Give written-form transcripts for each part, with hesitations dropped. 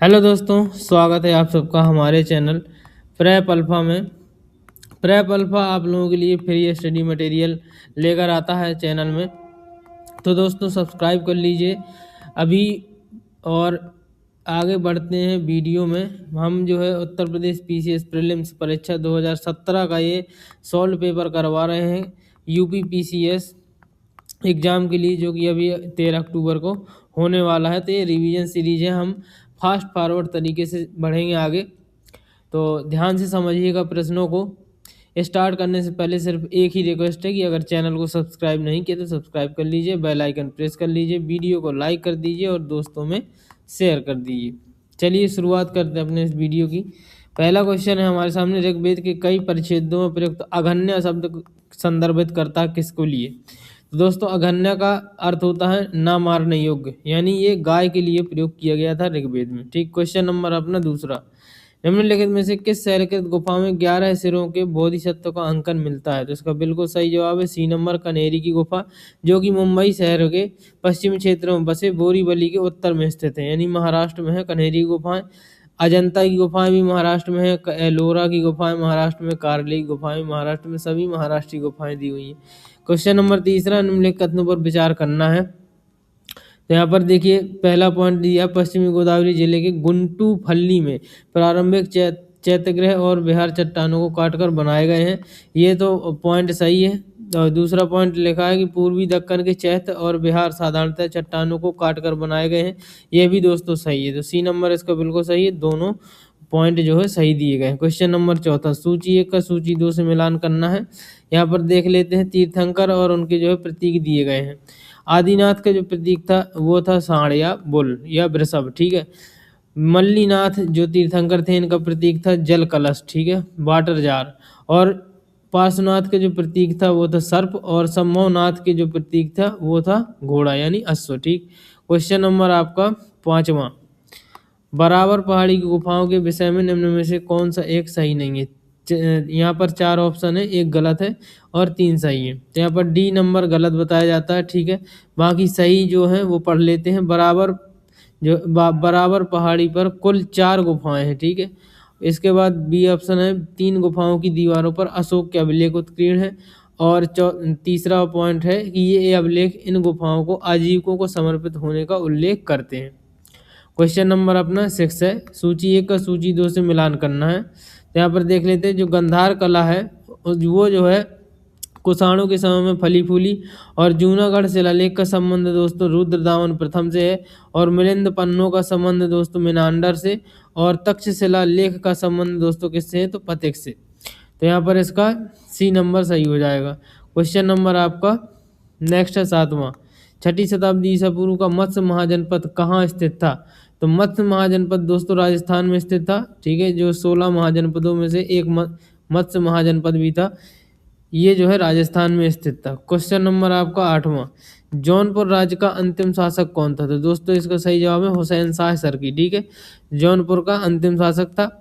Hello दोस्तों, स्वागत है आप सबका हमारे चैनल प्रेप अल्फ़ा में। प्रेप अल्फ़ा आप लोगों के लिए फ्री स्टडी मटेरियल लेकर आता है चैनल में। तो दोस्तों सब्सक्राइब कर लीजिए अभी और आगे बढ़ते हैं वीडियो में। हम जो है उत्तर प्रदेश पीसीएस प्रीलिम्स परीक्षा 2017 का ये सॉल्व पेपर करवा रहे हैं यूपी पीसीएस एग्ज़ाम के लिए, जो कि अभी 13 अक्टूबर को होने वाला है। तो ये रिवीजन सीरीज है, हम फास्ट फॉरवर्ड तरीके से बढ़ेंगे आगे। तो ध्यान से समझिएगा प्रश्नों को। स्टार्ट करने से पहले सिर्फ एक ही रिक्वेस्ट है कि अगर चैनल को सब्सक्राइब नहीं किया तो सब्सक्राइब कर लीजिए, बेल आइकन प्रेस कर लीजिए, वीडियो को लाइक कर दीजिए और दोस्तों में शेयर कर दीजिए। चलिए शुरुआत करते हैं अपने इस वीडियो की। पहला क्वेश्चन है हमारे सामने, ऋग्वेद के कई परिच्छेदों में प्रयुक्त अघन्य शब्द संदर्भित करता है किसको लिए? तो दोस्तों अघन्य का अर्थ होता है ना मारने योग्य, यानी ये गाय के लिए प्रयोग किया गया था ऋग्वेद में। ठीक, क्वेश्चन नंबर अपना दूसरा, निम्नलिखित में से किस शैलकृत गुफा में 11 सिरों के बोधिसत्व का अंकन मिलता है? तो इसका बिल्कुल सही जवाब है सी नंबर, कनेरी की गुफा, जो कि मुंबई शहर के पश्चिमी क्षेत्रों में बसे बोरीवली के उत्तर में स्थित है, यानी महाराष्ट्र में है कनेरी की गुफाएं। अजंता की गुफाएं भी महाराष्ट्र में है, एलोरा की गुफाएं महाराष्ट्र में, कार्ले की गुफाएं महाराष्ट्र में, सभी महाराष्ट्र की गुफाएं दी हुई हैं। क्वेश्चन नंबर तीसरा, निम्नलिखित कथनों पर विचार करना है। तो यहाँ पर देखिए पहला पॉइंट दिया, पश्चिमी गोदावरी जिले के गुंटू फल्ली में प्रारंभिक चैत्यगृह और बिहार चट्टानों को काटकर बनाए गए हैं। ये तो पॉइंट सही है। और दूसरा पॉइंट लिखा है कि पूर्वी दक्कन के चैत्य और बिहार साधारणतः चट्टानों को काटकर बनाए गए हैं। ये भी दोस्तों सही है, तो सी नंबर इसका बिल्कुल सही है। दोनों पॉइंट जो है सही दिए गए हैं। क्वेश्चन नंबर चौथा, सूची 1 का सूची 2 से मिलान करना है। यहाँ पर देख लेते हैं, तीर्थंकर और उनके जो है प्रतीक दिए गए हैं। आदिनाथ का जो प्रतीक था वो था सांड या बुल या वृषभ, ठीक है। मल्लीनाथ जो तीर्थंकर थे, इनका प्रतीक था जल कलश, ठीक है, वाटर जार। और पार्श्वनाथ का जो प्रतीक था वो था सर्प, और सम्भवनाथ के जो प्रतीक था वो था घोड़ा यानी अश्व। ठीक, क्वेश्चन नंबर आपका पांचवा, बराबर पहाड़ी की गुफाओं के विषय में निम्न में से कौन सा एक सही नहीं है? यहाँ पर 4 ऑप्शन है, एक गलत है और 3 सही है। तो यहाँ पर डी नंबर गलत बताया जाता है, ठीक है। बाकी सही जो है वो पढ़ लेते हैं। बराबर पहाड़ी पर कुल 4 गुफाएं हैं, ठीक है। इसके बाद बी ऑप्शन है, 3 गुफाओं की दीवारों पर अशोक के अभिलेख उत्कीर्ण है। और तीसरा पॉइंट है कि ये अभिलेख इन गुफाओं को आजीविकों को समर्पित होने का उल्लेख करते हैं। क्वेश्चन नंबर अपना 6 है, सूची 1 का सूची 2 से मिलान करना है। तो यहाँ पर देख लेते हैं, जो गंधार कला है वो जो है कुषाणों के समय में फली फूली। और जूनागढ़ शिलालेख का संबंध दोस्तों रुद्रदामन प्रथम से है। और मिलिंद पन्नों का संबंध दोस्तों मिनांडर से। और तक्षशिला लेख का संबंध दोस्तों किससे है? तो पथिक से। तो यहाँ पर इसका सी नंबर सही हो जाएगा। क्वेश्चन नंबर आपका नेक्स्ट है 7वां, 6ठी शताब्दी ईसा पूर्व का मत्स्य महाजनपद कहाँ स्थित था? तो मत्स्य महाजनपद दोस्तों राजस्थान में स्थित था, ठीक है। जो 16 महाजनपदों में से एक मत्स्य महाजनपद भी था, ये जो है राजस्थान में स्थित था। क्वेश्चन नंबर आपका 8वां, जौनपुर राज्य का अंतिम शासक कौन था? तो दोस्तों इसका सही जवाब है हुसैन शाह सरकी, ठीक है। जौनपुर का अंतिम शासक था।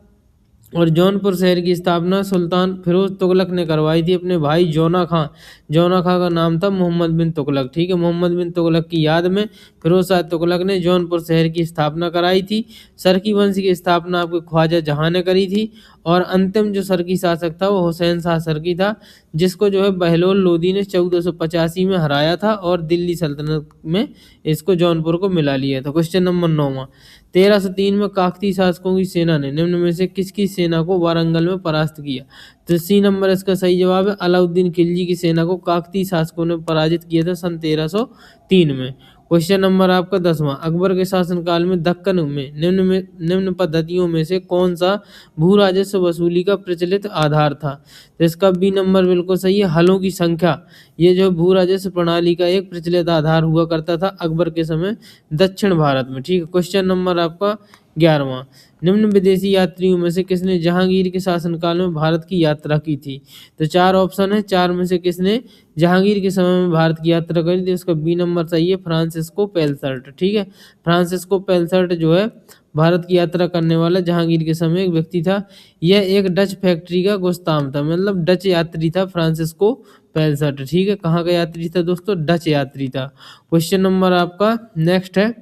और जौनपुर शहर की स्थापना सुल्तान फिरोज तुगलक ने करवाई थी अपने भाई जौना खां। जौना खां का नाम था मोहम्मद बिन तुगलक, ठीक है। मोहम्मद बिन तुगलक की याद में फिरोज शाह तुगलक ने जौनपुर शहर की स्थापना कराई थी। सरकी वंश की स्थापना आपके ख्वाजा जहां ने करी थी। और अंतिम जो सरकी शासक था वो हुसैन शाह सरकी था, जिसको जो है बहलोल लोदी ने 1485 में हराया था और दिल्ली सल्तनत में इसको जौनपुर को मिला लिया था। क्वेश्चन नंबर 9वां, 1303 में काकतीय शासकों की सेना ने निम्न में से किसकी सेना को वारंगल में परास्त किया? तो सी नंबर इसका सही जवाब है, अलाउद्दीन खिलजी की सेना को काकतीय शासकों ने पराजित किया था सन 1303 में। क्वेश्चन नंबर आपका 10वां, अकबर के शासनकाल में दक्कन में निम्न पद्धतियों में से कौन सा भू राजस्व वसूली का प्रचलित आधार था? तो इसका बी नंबर बिल्कुल सही है, हलों की संख्या। ये जो भू राजस्व प्रणाली का एक प्रचलित आधार हुआ करता था अकबर के समय दक्षिण भारत में, ठीक है। क्वेश्चन नंबर आपका 11वां, निम्न विदेशी यात्रियों में से किसने जहांगीर के शासनकाल में भारत की यात्रा की थी? तो 4 ऑप्शन है, 4 में से किसने जहांगीर के समय में भारत की यात्रा करी थी? इसका बी नंबर सही है, फ्रांसिस्को पेलसर्ट, ठीक है। फ्रांसिस्को पेलसर्ट जो है भारत की यात्रा करने वाला जहांगीर के समय एक व्यक्ति था। यह एक डच फैक्ट्री का गुस्ताम था, मतलब डच यात्री था फ्रांसिस्को पेलसर्ट, ठीक है। कहाँ का यात्री था दोस्तों? डच यात्री था। क्वेश्चन नंबर आपका नेक्स्ट है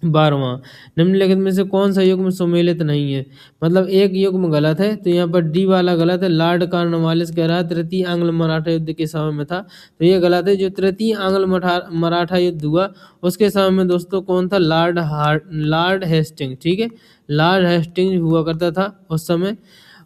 12वां, निम्नलिखित में से कौन सा युग्म सुमेलित नहीं है? मतलब एक युग्म गलत है, तो यहाँ पर डी वाला गलत है। लॉर्ड कॉर्नवालिस कह रहा है तृतीय आंग्ल मराठा युद्ध के समय में था, तो ये गलत है। जो तृतीय आंग्ल मराठा युद्ध हुआ उसके समय में दोस्तों कौन था? लॉर्ड हेस्टिंग, ठीक है, लॉर्ड हेस्टिंग हुआ करता था उस समय।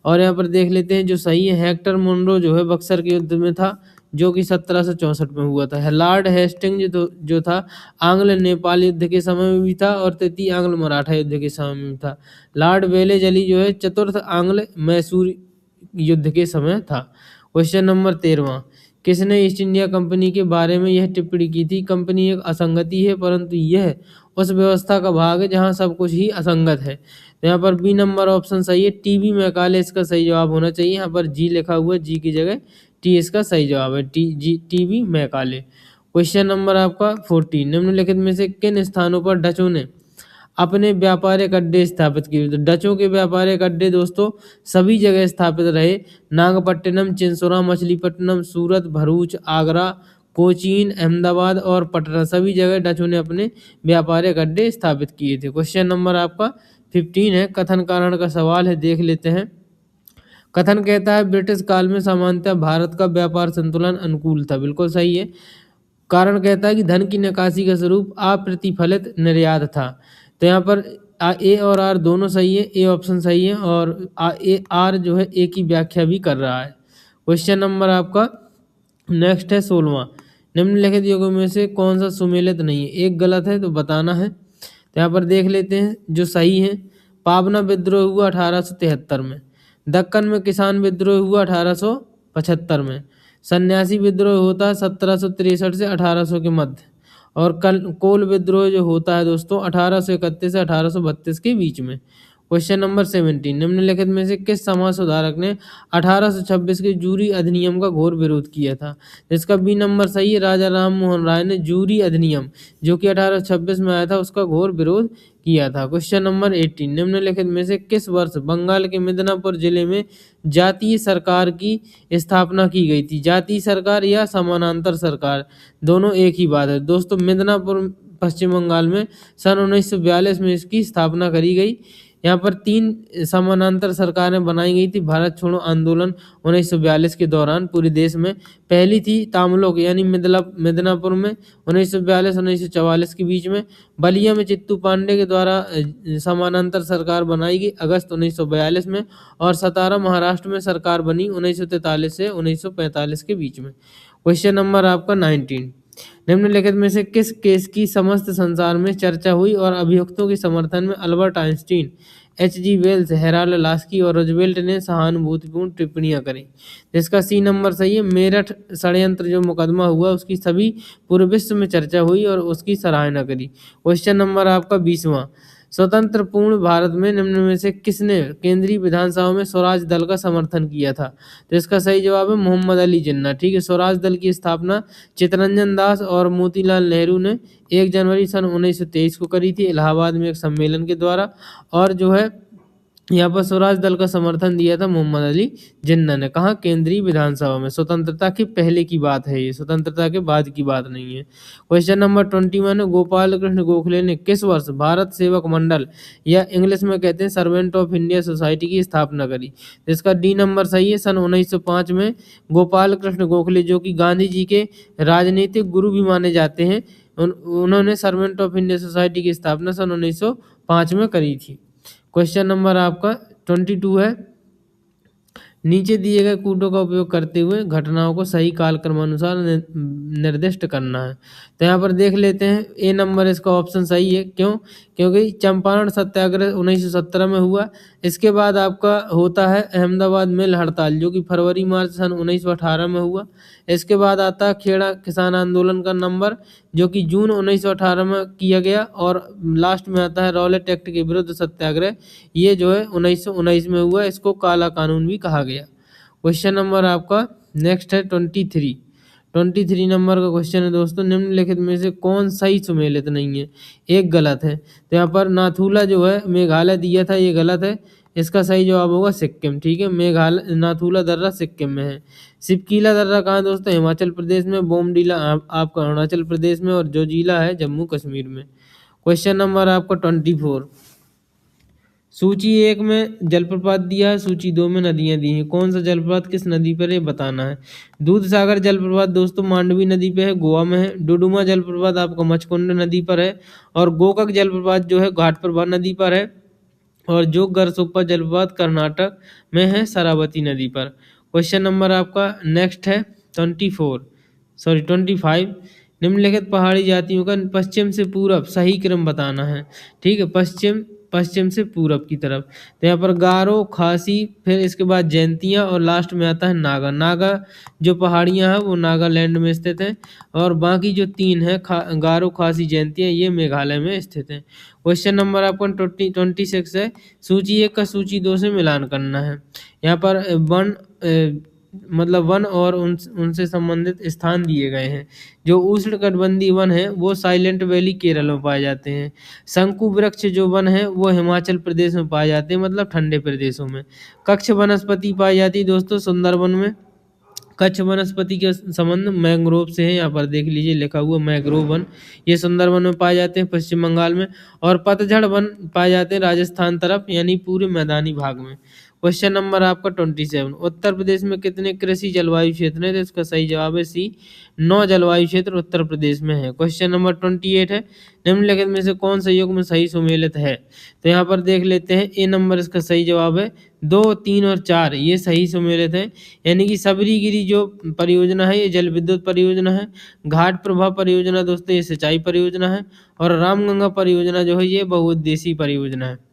और यहाँ पर देख लेते हैं जो सही है, हेक्टर मुनरो जो है बक्सर के युद्ध में था, जो कि 1764 में हुआ था। लॉर्ड हेस्टिंग जो था आंग्ल नेपाल युद्ध के समय में भी था और तृतीय आंग्ल मराठा युद्ध के समय में भी था। लॉर्ड वेलेजली जो है चतुर्थ आंग्ल मैसूर युद्ध के समय था। क्वेश्चन नंबर 13वां, किसने ईस्ट इंडिया कंपनी के बारे में यह टिप्पणी की थी? कंपनी एक असंगति है, परंतु यह उस व्यवस्था का भाग है जहां सब कुछ ही असंगत है। तो यहाँ पर बी नंबर ऑप्शन सही है, टीबी मैकाले इसका सही जवाब होना चाहिए। यहाँ पर जी लिखा हुआ है, जी की जगह टी इसका सही जवाब है, टीबी मैकाले। क्वेश्चन नंबर आपका 14, निम्नलिखित में से किन स्थानों पर डचों ने अपने व्यापारिक अड्डे स्थापित किए? तो डचों के व्यापारिक अड्डे दोस्तों सभी जगह स्थापित रहे। नागपट्टिनम, चिंसोरा, मछलीपट्टनम, सूरत, भरूच, आगरा, कोचीन, अहमदाबाद और पटना, सभी जगह डचों ने अपने व्यापारिक अड्डे स्थापित किए थे। क्वेश्चन नंबर आपका 15 है, कथन कारण का सवाल है, देख लेते हैं। कथन कहता है ब्रिटिश काल में सामान्यतः भारत का व्यापार संतुलन अनुकूल था, बिल्कुल सही है। कारण कहता है कि धन की निकासी का स्वरूप अप्रतिफलित निर्यात था। तो यहाँ पर ए और आर दोनों सही है, ए ऑप्शन सही है, और आर जो है ए की व्याख्या भी कर रहा है। क्वेश्चन नंबर आपका नेक्स्ट है 16वां, निम्नलिखित युगों में से कौन सा सुमेलित नहीं है? एक गलत है तो बताना है। तो यहाँ पर देख लेते हैं जो सही है। पाबना विद्रोह हुआ 1873 में, दक्कन में किसान विद्रोह हुआ 1875 में, सन्यासी विद्रोह होता है 1763 से 1800 के मध्य, और कोल विद्रोह जो होता है दोस्तों 1831 से 1832 के बीच में। क्वेश्चन नंबर 17, निम्नलिखित में से किस समाज सुधारक ने 1826 के जूरी अधिनियम का घोर विरोध किया था? जिसका बी नंबर सही है, राजा राम मोहन राय ने जूरी अधिनियम जो कि 1826 में आया था उसका घोर विरोध किया था। क्वेश्चन नंबर 18, निम्नलिखित में से किस वर्ष बंगाल के मिदनापुर जिले में जातीय सरकार की स्थापना की गई थी? जातीय सरकार या समानांतर सरकार, दोनों एक ही बात है दोस्तों। मिदनापुर पश्चिम बंगाल में सन 1942 में इसकी स्थापना करी गई। यहाँ पर 3 समानांतर सरकारें बनाई गई थी भारत छोड़ो आंदोलन 1942 के दौरान पूरे देश में। पहली थी तामलोक यानी मिदनापुर में 1942-1944 के बीच में। बलिया में चित्तू पांडे के द्वारा समानांतर सरकार बनाई गई अगस्त 1942 में, और सतारा महाराष्ट्र में सरकार बनी 1943 से 1945 के बीच में। क्वेश्चन नंबर आपका 19, निम्नलिखित में से किस केस की समस्त संसार में चर्चा हुई और अभियुक्तों के समर्थन में Albert Einstein, H.G. Wells, Harold Laski और रूजवेल्ट ने सहानुभूतिपूर्ण टिप्पणियां करी? जिसका सी नंबर सही है, मेरठ षड्यंत्र जो मुकदमा हुआ उसकी सभी पूरे विश्व में चर्चा हुई और उसकी सराहना करी। क्वेश्चन नंबर आपका 20वां, स्वतंत्र पूर्ण भारत में निम्न में से किसने केंद्रीय विधानसभा में स्वराज दल का समर्थन किया था? तो इसका सही जवाब है मोहम्मद अली जिन्ना, ठीक है। स्वराज दल की स्थापना चित्तरंजन दास और मोतीलाल नेहरू ने 1 जनवरी सन 1923 को करी थी इलाहाबाद में एक सम्मेलन के द्वारा, और जो है यहाँ पर स्वराज दल का समर्थन दिया था मोहम्मद अली जिन्ना ने। कहा? केंद्रीय विधानसभा में। स्वतंत्रता के पहले की बात है ये, स्वतंत्रता के बाद की बात नहीं है। क्वेश्चन नंबर 21, गोपाल कृष्ण गोखले ने किस वर्ष भारत सेवक मंडल या इंग्लिश में कहते हैं सर्वेंट ऑफ इंडिया सोसाइटी की स्थापना करी? इसका डी नंबर सही है, सन 1905 में। गोपाल कृष्ण गोखले जो कि गांधी जी के राजनीतिक गुरु भी माने जाते हैं, उन्होंने सर्वेंट ऑफ इंडिया सोसाइटी की स्थापना सन 1905 में करी थी। क्वेश्चन नंबर आपका 22 है, नीचे दिए गए कूटों का उपयोग करते हुए घटनाओं को सही कालक्रमानुसार निर्दिष्ट करना है। तो यहाँ पर देख लेते हैं, ए नंबर इसका ऑप्शन सही है। क्यों? क्योंकि चंपारण सत्याग्रह 1917 में हुआ। इसके बाद आपका होता है अहमदाबाद मिल हड़ताल जो कि फरवरी मार्च सन 1918 में हुआ। इसके बाद आता है खेड़ा किसान आंदोलन का नंबर जो कि जून 1918 में किया गया, और लास्ट में आता है रॉलेट एक्ट के विरुद्ध सत्याग्रह, ये जो है 1919 में हुआ। इसको काला कानून भी कहा गया। क्वेश्चन नंबर आपका नेक्स्ट है 23 नंबर का क्वेश्चन है दोस्तों, निम्नलिखित में से कौन सही सुमेलित नहीं है? एक गलत है। तो यहाँ पर नाथुला जो है मेघालय दिया था, ये गलत है। इसका सही जवाब होगा सिक्किम, ठीक है। मेघालय नाथुला दर्रा सिक्किम में है। सिपकीला दर्रा कहाँ दोस्तों? हिमाचल प्रदेश में। बोमडीला आपका अरुणाचल प्रदेश में, और जोजिला है जम्मू कश्मीर में। क्वेश्चन नंबर आपका 24। सूची 1 में जलप्रपात दिया है, सूची 2 में नदियां दी हैं। कौन सा जलप्रपात किस नदी पर है बताना है। दूध सागर जलप्रपात दोस्तों मांडवी नदी पे है, गोवा में है। डुडुमा जलप्रपात आपका मचकुंड नदी पर है। और गोकक जलप्रपात जो है घाटप्रभा नदी पर है। और जो गरसोप्पा जलप्रपात कर्नाटक में है, शरावती नदी पर। क्वेश्चन नंबर आपका नेक्स्ट है 25। निम्नलिखित पहाड़ी जातियों का पश्चिम से पूरब सही क्रम बताना है। ठीक है, पश्चिम से पूरब की तरफ। तो यहाँ पर गारो, खासी, फिर इसके बाद जयंतियाँ और लास्ट में आता है नागा। नागा जो पहाड़ियाँ हैं वो नागालैंड में स्थित हैं। और बाकी जो 3 है गारो, खासी, जयंतियाँ, ये मेघालय में स्थित हैं। क्वेश्चन नंबर आपका 26 है। सूची 1 का सूची 2 से मिलान करना है। यहाँ पर वन और उनसे संबंधित स्थान दिए गए हैं। जो उष्णकटिबंधीय वन है वो साइलेंट वैली केरल में पाए जाते हैं। शंकु वृक्ष जो वन है वो हिमाचल प्रदेश में पाए जाते हैं, मतलब ठंडे प्रदेशों में। कच्छ वनस्पति पाई जाती है दोस्तों सुंदरबन में। कच्छ वनस्पति के संबंध मैंग्रोव से है। यहाँ पर देख लीजिए लिखा हुआ मैंग्रोव वन, ये सुंदरबन में पाए जाते हैं पश्चिम बंगाल में। और पतझड़ वन पाए जाते हैं राजस्थान तरफ, यानी पूरे मैदानी भाग में। क्वेश्चन नंबर आपका 27। उत्तर प्रदेश में कितने कृषि जलवायु क्षेत्र हैं। तो इसका सही जवाब है सी, 9 जलवायु क्षेत्र उत्तर प्रदेश में है। क्वेश्चन नंबर 28 है। निम्नलिखित में से कौन सा योग में सही सुमेलित है। तो यहाँ पर देख लेते हैं, ए नंबर इसका सही जवाब है। 2, 3 और 4 ये सही सुमेलित है। यानी कि सबरीगिरी जो परियोजना है ये जल विद्युत परियोजना है। घाट प्रभा परियोजना दोस्तों ये सिंचाई परियोजना है। और रामगंगा परियोजना जो है ये बहुउद्देशीय परियोजना है।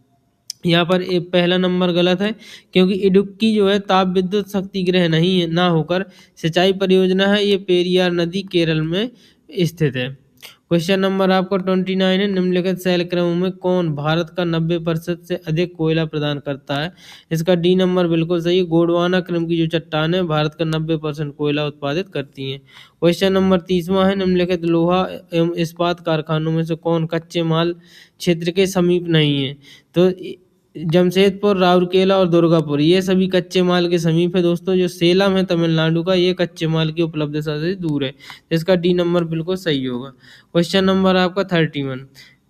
यहाँ पर एक पहला नंबर गलत है, क्योंकि इडुक्की जो है ताप विद्युत शक्ति गृह नहीं है, ना होकर सिंचाई परियोजना है। ये पेरियार नदी केरल में स्थित है। क्वेश्चन नंबर आपका 29 है। निम्नलिखित शैल क्रमों में कौन भारत का 90% से अधिक कोयला प्रदान करता है। इसका डी नंबर बिल्कुल सही है। गोंडवाना क्रम की जो चट्टान है भारत का 90% कोयला उत्पादित करती हैं। क्वेश्चन नंबर 30वां है। निम्नलिखित लोहा एवं इस्पात कारखानों में से कौन कच्चे माल क्षेत्र के समीप नहीं है। तो जमशेदपुर, राउरकेला और दुर्गापुर ये सभी कच्चे माल के समीप है दोस्तों। जो सेलम है तमिलनाडु का, ये कच्चे माल की उपलब्धता से दूर है। इसका डी नंबर बिल्कुल सही होगा। क्वेश्चन नंबर आपका 31।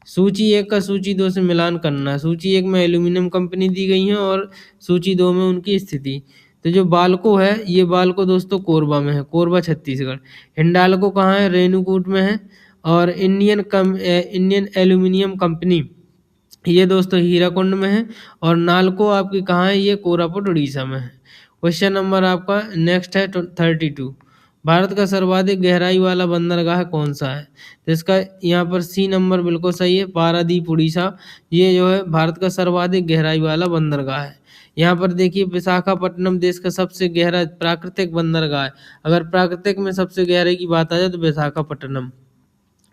सूची 1 का सूची 2 से मिलान करना है। सूची 1 में एल्यूमिनियम कंपनी दी गई है और सूची 2 में उनकी स्थिति। तो जो बाल्को है ये बाल्को दोस्तों कोरबा में है, कोरबा छत्तीसगढ़। हिंडाल्को कहाँ है, रेणुकूट में है। और इंडियन एल्यूमिनियम कंपनी ये दोस्तों हीराकुंड में है। और नालको आपकी कहाँ है, ये कोरापुट उड़ीसा में है। क्वेश्चन नंबर आपका नेक्स्ट है 32। भारत का सर्वाधिक गहराई वाला बंदरगाह कौन सा है। तो इसका यहाँ पर सी नंबर बिल्कुल सही है, पारादीप उड़ीसा। ये जो है भारत का सर्वाधिक गहराई वाला बंदरगाह है। यहाँ पर देखिए विशाखापट्टनम देश का सबसे गहरा प्राकृतिक बंदरगाह है। अगर प्राकृतिक में सबसे गहराई की बात आ जाए तो विशाखापट्टनम।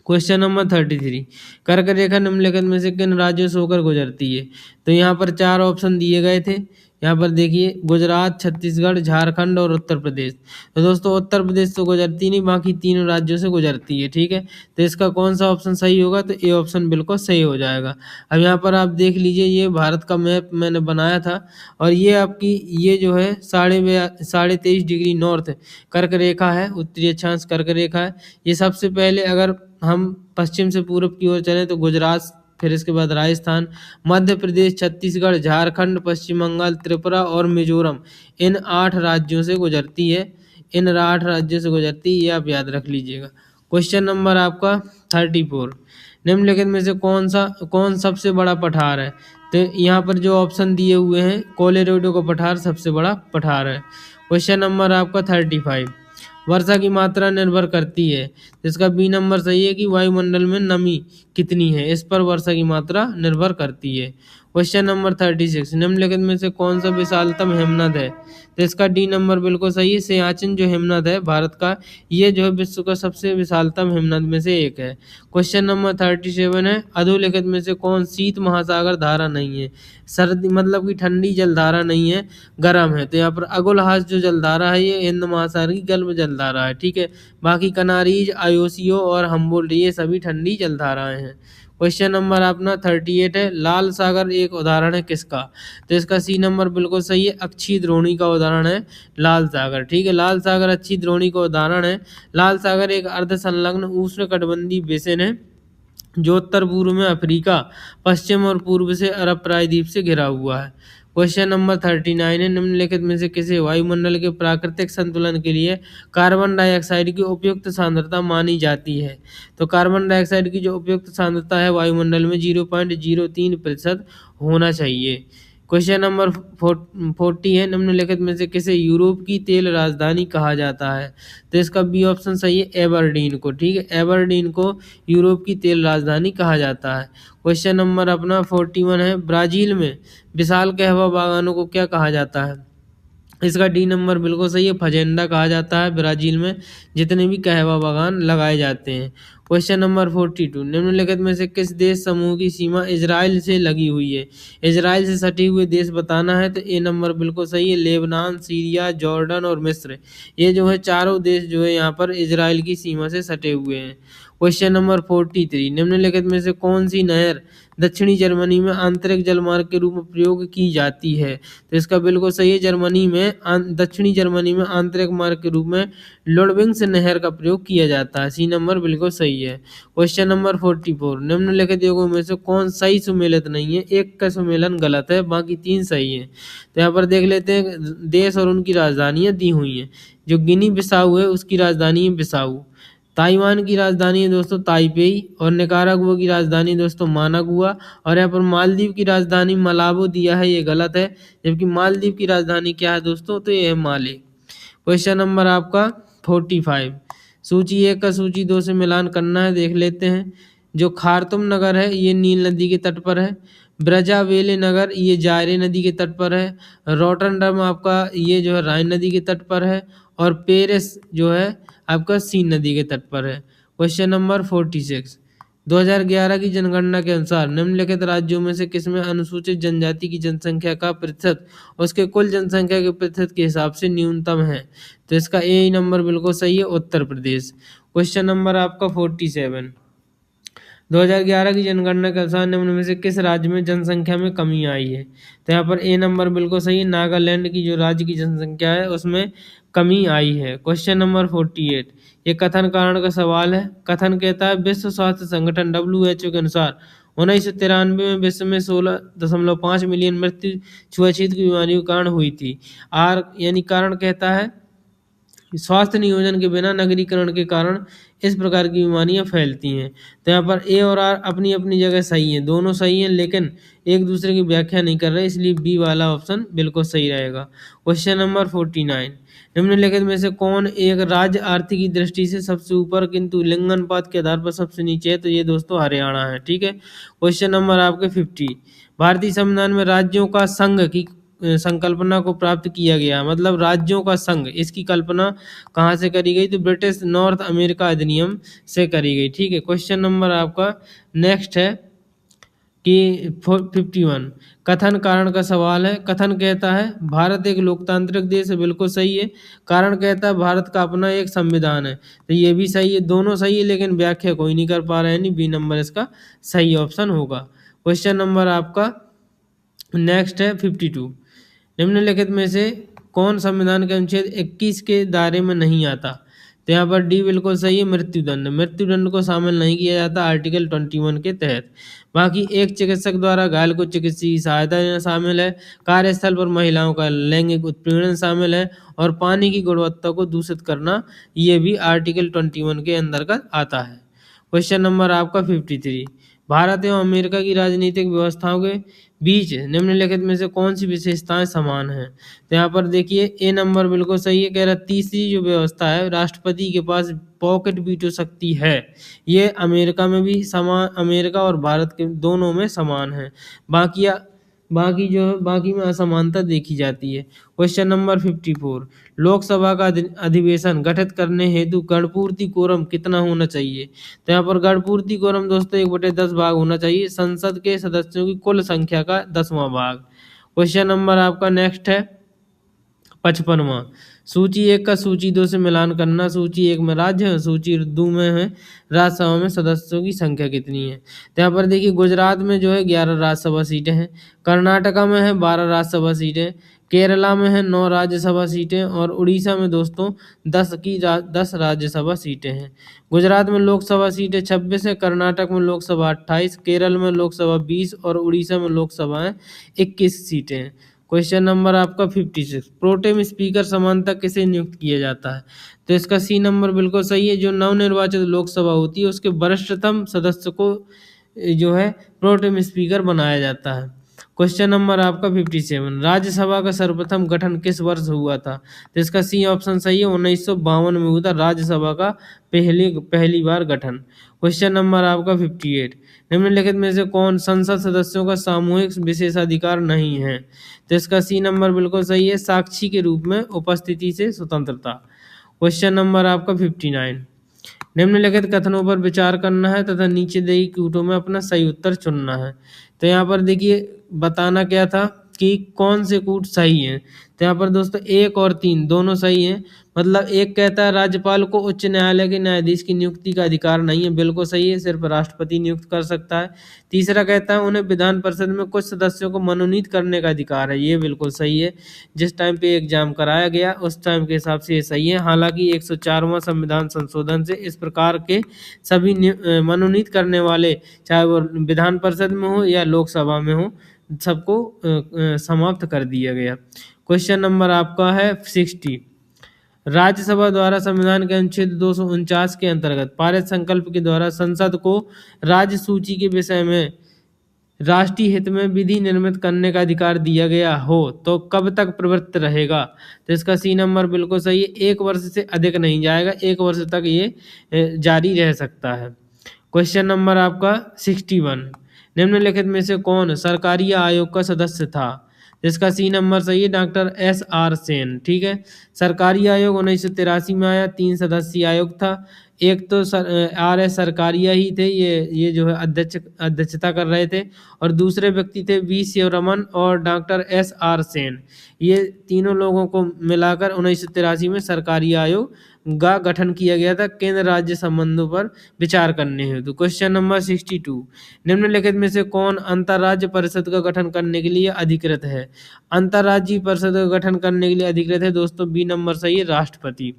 Question number 33। कर्क रेखा निम्नलिखित में से किन राज्यों से होकर गुजरती है। तो यहाँ पर 4 ऑप्शन दिए गए थे। यहाँ पर देखिए गुजरात, छत्तीसगढ़, झारखंड और उत्तर प्रदेश। तो दोस्तों उत्तर प्रदेश से गुजरती नहीं, बाकी 3 राज्यों से गुजरती है। ठीक है, तो इसका कौन सा ऑप्शन सही होगा। तो ए ऑप्शन बिल्कुल सही हो जाएगा। अब यहाँ पर आप देख लीजिए, ये भारत का मैप मैंने बनाया था और ये आपकी ये जो है 23.5 डिग्री नॉर्थ कर्क रेखा है, उत्तरी अक्षांश कर्क रेखा है। ये सबसे पहले अगर हम पश्चिम से पूर्व की ओर चलें तो गुजरात, फिर इसके बाद राजस्थान, मध्य प्रदेश, छत्तीसगढ़, झारखंड, पश्चिम बंगाल, त्रिपुरा और मिजोरम, इन 8 राज्यों से गुजरती है। इन 8 राज्यों से गुजरती है, ये आप याद रख लीजिएगा। क्वेश्चन नंबर आपका 34। निम्नलिखित में से कौन सबसे बड़ा पठार है। तो यहाँ पर जो ऑप्शन दिए हुए हैं, कोलोराडो का पठार सबसे बड़ा पठार है। क्वेश्चन नंबर आपका 35। वर्षा की मात्रा निर्भर करती है। इसका बी नंबर सही है कि वायुमंडल में नमी कितनी है, इस पर वर्षा की मात्रा निर्भर करती है। Question number 36। निम्नलिखित में से कौन सा विशालतम हिमनद है। तो इसका डी नंबर बिल्कुल सही है। सियाचिन जो हिमनद है भारत का, ये जो है विश्व का सबसे विशालतम हिमनद में से एक है। क्वेश्चन नंबर 37 है। अधोलिखित में से कौन शीत महासागर धारा नहीं है। सर्दी मतलब कि ठंडी जलधारा नहीं है, गर्म है। तो यहाँ पर अगुलहास जो जलधारा है ये हिंद महासागर की गर्म जलधारा है। ठीक है, बाकी कनारीज, आयोसियो और हम्बोल्ट ये सभी ठंडी जलधाराएं हैं। क्वेश्चन नंबर अपना 38 है। लाल सागर एक उदाहरण है किसका। तो इसका सी नंबर बिल्कुल सही है, अक्षीय द्रोणी का उदाहरण है लाल सागर। ठीक है, लाल सागर अक्षीय द्रोणी का उदाहरण है। लाल सागर एक अर्ध संलग्न उष्णकटिबंधीय बेसिन है जो उत्तर पूर्व में अफ्रीका, पश्चिम और पूर्व से अरब प्रायद्वीप से घिरा हुआ है। क्वेश्चन नंबर 39 है, निम्नलिखित में से किसे वायुमंडल के प्राकृतिक संतुलन के लिए कार्बन डाइऑक्साइड की उपयुक्त सांद्रता मानी जाती है? तो कार्बन डाइऑक्साइड की जो उपयुक्त सांद्रता है वायुमंडल में 0.03% होना चाहिए। क्वेश्चन नंबर 40 है, निम्नलिखित में से किसे यूरोप की तेल राजधानी कहा जाता है? तो इसका बी ऑप्शन सही है, एबरडीन को। ठीक है, एबरडीन को यूरोप की तेल राजधानी कहा जाता है। क्वेश्चन नंबर अपना 41 है, ब्राजील में विशाल कहवा बागानों को क्या कहा जाता है? इसका डी नंबर बिल्कुल सही है, फजेंडा कहा जाता है ब्राजील में जितने भी कहवा बागान लगाए जाते हैं। क्वेश्चन नंबर 42, निम्नलिखित में से किस देश समूह की सीमा इजराइल से लगी हुई है? इजराइल से सटे हुए देश बताना है, तो ए नंबर बिल्कुल सही है, लेबनान, सीरिया, जॉर्डन और मिस्र। ये जो है चारों देश जो है यहाँ पर इजराइल की सीमा से सटे हुए हैं। क्वेश्चन नंबर 43, निम्नलिखित में से कौन सी नहर दक्षिणी जर्मनी में आंतरिक जलमार्ग के रूप में प्रयोग की जाती है? तो इसका बिल्कुल सही है, दक्षिणी जर्मनी में आंतरिक मार्ग के रूप में लुडविग्स नहर का प्रयोग किया जाता है। सी नंबर बिल्कुल सही है। क्वेश्चन नंबर 44, निम्नलिखित योगों में से कौन सही सुमेलित नहीं है? एक का सुमेलन गलत है, बाकी 3 सही है। तो यहाँ पर देख लेते हैं, देश और उनकी राजधानियां दी हुई हैं। जो गिनी बिसाऊ है उसकी राजधानी है बिसाऊ। ताइवान की राजधानी है दोस्तों ताइपेई, और निकारागुआ की राजधानी दोस्तों मानागुआ, और यहाँ पर मालदीव की राजधानी मलाबो दिया है, ये गलत है। जबकि मालदीव की राजधानी क्या है दोस्तों? तो ये है माले। क्वेश्चन नंबर आपका 45, सूची 1 का सूची 2 से मिलान करना है, देख लेते हैं। जो खार्तुम नगर है ये नील नदी के तट पर है। ब्रजावेले नगर ये जायरे नदी के तट पर है। रोटरडम आपका ये जो है राइन नदी के तट पर है। और पेरिस जो है आपका सीन नदी के तट पर है। क्वेश्चन नंबर 46, 2011 की जनगणना के अनुसार निम्नलिखित राज्यों में से किसमें अनुसूचित जनजाति की जनसंख्या का प्रतिशत उसके कुल जनसंख्या के प्रतिशत के हिसाब से न्यूनतम है? तो इसका ए नंबर बिल्कुल सही है, उत्तर प्रदेश। क्वेश्चन नंबर आपका 47, 2011 की जनगणना के अनुसार निम्न में से किस राज्य में जनसंख्या में कमी आई है? तो यहाँ पर ए नंबर बिल्कुल सही है, नागालैंड की जो राज्य की जनसंख्या है उसमें कमी आई है। क्वेश्चन नंबर 48, ये कथन कारण का सवाल है। कथन कहता है विश्व स्वास्थ्य संगठन WHO के अनुसार 1993 में विश्व में 16.5 मिलियन मृत्यु छुआछूत की बीमारियों के कारण हुई थी। आर यानी कारण कहता है स्वास्थ्य नियोजन के बिना नगरीकरण के कारण इस प्रकार की बीमारियां फैलती हैं। तो यहाँ पर ए और आर अपनी अपनी जगह सही है, दोनों सही हैं, लेकिन एक दूसरे की व्याख्या नहीं कर रहे, इसलिए बी वाला ऑप्शन बिल्कुल सही रहेगा। क्वेश्चन नंबर 49, निम्नलिखित में से कौन एक राज्य आर्थिक की दृष्टि से सबसे ऊपर किंतु लिंग अनुपात के आधार पर सबसे नीचे है? तो ये दोस्तों हरियाणा है। ठीक है, क्वेश्चन नंबर आपके 50, भारतीय संविधान में राज्यों का संघ की संकल्पना को प्राप्त किया गया, मतलब राज्यों का संघ, इसकी कल्पना कहाँ से करी गई? तो ब्रिटिश नॉर्थ अमेरिका अधिनियम से करी गई। ठीक है, क्वेश्चन नंबर आपका नेक्स्ट है कि 51, कथन कारण का सवाल है। कथन कहता है भारत एक लोकतांत्रिक देश है, बिल्कुल सही है। कारण कहता है भारत का अपना एक संविधान है, तो ये भी सही है, दोनों सही है, लेकिन व्याख्या कोई नहीं कर पा रहे हैं, नहीं, बी नंबर इसका सही ऑप्शन होगा। क्वेश्चन नंबर आपका नेक्स्ट है 52, निम्नलिखित में से कौन संविधान के अनुच्छेद 21 के दायरे में नहीं आता? तो यहाँ पर डी बिल्कुल सही है, मृत्युदंड। मृत्युदंड को शामिल नहीं किया जाता आर्टिकल 21 के तहत। बाकी एक चिकित्सक द्वारा घायल को चिकित्सीय सहायता देना शामिल है, कार्यस्थल पर महिलाओं का लैंगिक उत्पीड़न शामिल है, और पानी की गुणवत्ता को दूषित करना ये भी आर्टिकल 21 के अंतर्गत आता है। क्वेश्चन नंबर आपका 53, भारत एवं अमेरिका की राजनीतिक व्यवस्थाओं के बीच निम्नलिखित में से कौन सी विशेषताएं समान हैं? तो यहाँ पर देखिए ए नंबर बिल्कुल सही है, कह रहा तीसरी जो व्यवस्था है राष्ट्रपति के पास पॉकेट वीटो शक्ति है, ये अमेरिका में भी समान, अमेरिका और भारत के दोनों में समान है। बाकी में असमानता देखी जाती है। क्वेश्चन नंबर 54, लोकसभा का अधिवेशन गठित करने हेतु गणपूर्ति कोरम कितना होना चाहिए? तो यहाँ पर गणपूर्ति कोरम दोस्तों 1/10 भाग होना चाहिए, संसद के सदस्यों की कुल संख्या का 10वां भाग। क्वेश्चन नंबर आपका नेक्स्ट है 55वां, सूची 1 का सूची 2 से मिलान करना। सूची 1 में राज्य है, सूची 2 में है राज्यसभा में सदस्यों की संख्या कितनी है। तो यहाँ पर देखिए गुजरात में जो है 11 राज्यसभा सीटें हैं, कर्नाटका में है 12 राज्यसभा सीटें, केरला में है 9 राज्यसभा सीटें और उड़ीसा में दोस्तों 10 राज्यसभा सीटें हैं। गुजरात में लोकसभा सीटें 26 है, कर्नाटक में लोकसभा 28, केरल में लोकसभा 20 और उड़ीसा में लोकसभा 21 सीटें हैं। क्वेश्चन नंबर आपका 56, प्रोटेम स्पीकर समानता किसे नियुक्त किया जाता है। तो इसका सी नंबर बिल्कुल सही है। जो नवनिर्वाचित लोकसभा होती है उसके वरिष्ठतम सदस्य को जो है प्रोटेम स्पीकर बनाया जाता है। क्वेश्चन नंबर आपका 57, राज्यसभा का सर्वप्रथम गठन किस वर्ष हुआ था। तो इसका सी ऑप्शन सही है, 1952 में हुआ था राज्यसभा का पहली बार गठन। क्वेश्चन नंबर आपका 58, निम्नलिखित में से कौन संसद सदस्यों का सामूहिक विशेषाधिकार नहीं है। तो इसका सी नंबर बिल्कुल सही है, साक्षी के रूप में उपस्थिति से स्वतंत्रता। क्वेश्चन नंबर आपका 59, निम्नलिखित कथनों पर विचार करना है तथा नीचे दी कूटों में अपना सही उत्तर चुनना है। तो यहाँ पर देखिए बताना क्या था कि कौन से कूट सही हैं। तो यहाँ पर दोस्तों 1 और 3 दोनों सही हैं। मतलब एक कहता है राज्यपाल को उच्च न्यायालय के न्यायाधीश की नियुक्ति का अधिकार नहीं है, बिल्कुल सही है, सिर्फ राष्ट्रपति नियुक्त कर सकता है। तीसरा कहता है उन्हें विधान परिषद में कुछ सदस्यों को मनोनीत करने का अधिकार है, ये बिल्कुल सही है। जिस टाइम पे एग्जाम कराया गया उस टाइम के हिसाब से ये सही है। हालांकि 104वां संविधान संशोधन से इस प्रकार के सभी मनोनीत करने वाले, चाहे वो विधान परिषद में हो या लोकसभा में हो, सबको समाप्त कर दिया गया। क्वेश्चन नंबर आपका है 60, राज्यसभा द्वारा संविधान के अनुच्छेद 249 के अंतर्गत पारित संकल्प के द्वारा संसद को राज्य सूची के विषय में राष्ट्रीय हित में विधि निर्मित करने का अधिकार दिया गया हो तो कब तक प्रवृत्त रहेगा। तो इसका सी नंबर बिल्कुल सही है, 1 वर्ष से अधिक नहीं जाएगा, 1 वर्ष तक ये जारी रह सकता है। क्वेश्चन नंबर आपका 61, निम्नलिखित में से कौन सरकारी आयोग का सदस्य था। इसका सी नंबर सही है, डॉक्टर SR सेन। ठीक है, सरकारी आयोग 1983 में आया, 3 सदस्यीय आयोग था। एक तो RS सरकारिया ही थे, ये जो है अध्यक्षता कर रहे थे, और दूसरे व्यक्ति थे V शिवरमन और डॉक्टर SR सेन। ये तीनों लोगों को मिलाकर 1983 में सरकारी आयोग का गठन किया गया था केंद्र राज्य संबंधों पर विचार करने हेतु। क्वेश्चन नंबर 62, निम्नलिखित में से कौन अंतर्राज्य परिषद का गठन करने के लिए अधिकृत है। अंतर्राज्यीय परिषद का गठन करने के लिए अधिकृत है दोस्तों, बी नंबर सही है, राष्ट्रपति।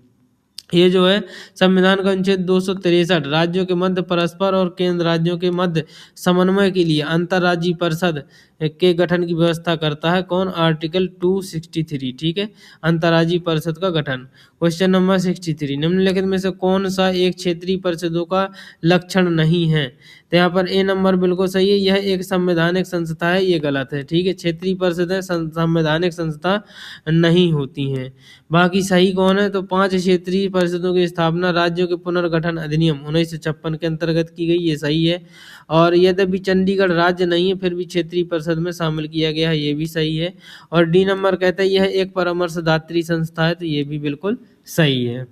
ये जो है संविधान का अनुच्छेद 263 राज्यों के मध्य परस्पर और केंद्र राज्यों के मध्य समन्वय के लिए अंतर्राज्यीय परिषद के गठन की व्यवस्था करता है। कौन, आर्टिकल 263। ठीक है, अंतर्राज्यीय परिषद का गठन। क्वेश्चन नंबर 63, निम्नलिखित में से कौन सा एक क्षेत्रीय परिषदों का लक्षण नहीं है। तो यहाँ पर ए नंबर बिल्कुल सही है, यह एक संवैधानिक संस्था है, ये गलत है। ठीक है, क्षेत्रीय परिषदें संवैधानिक संस्था नहीं होती हैं। बाकी सही कौन है, तो 5 क्षेत्रीय परिषदों की स्थापना राज्यों के पुनर्गठन अधिनियम 1956 के अंतर्गत की गई, ये सही है। और यद्यपि चंडीगढ़ राज्य नहीं है फिर भी क्षेत्रीय परिषद में शामिल किया गया है, ये भी सही है। और डी नंबर कहता है यह एक परामर्शदात्री संस्था है, तो ये भी बिल्कुल सही है।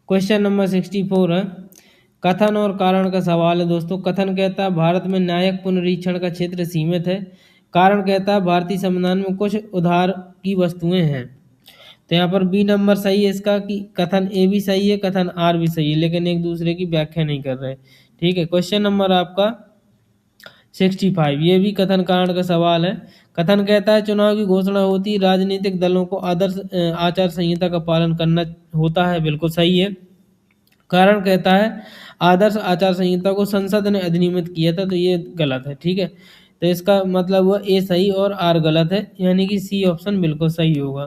क्वेश्चन नंबर 64 है, कथन और कारण का सवाल है दोस्तों। कथन कहता है भारत में न्यायिक पुनरीक्षण का क्षेत्र सीमित है। कारण कहता है भारतीय संविधान में कुछ उधार की वस्तुएं हैं। तो यहाँ पर बी नंबर सही है इसका, कि कथन ए भी सही है, कथन आर भी सही है, लेकिन एक दूसरे की व्याख्या नहीं कर रहे। ठीक है, क्वेश्चन नंबर आपका 65, ये भी कथन कारण का सवाल है। कथन कहता है चुनाव की घोषणा होती राजनीतिक दलों को आदर्श आचार संहिता का पालन करना होता है, बिल्कुल सही है। कारण कहता है आदर्श आचार संहिता को संसद ने अधिनियमित किया था, तो ये गलत है। ठीक है, तो इसका मतलब हुआ ए सही और आर गलत है, यानी कि सी ऑप्शन बिल्कुल सही होगा।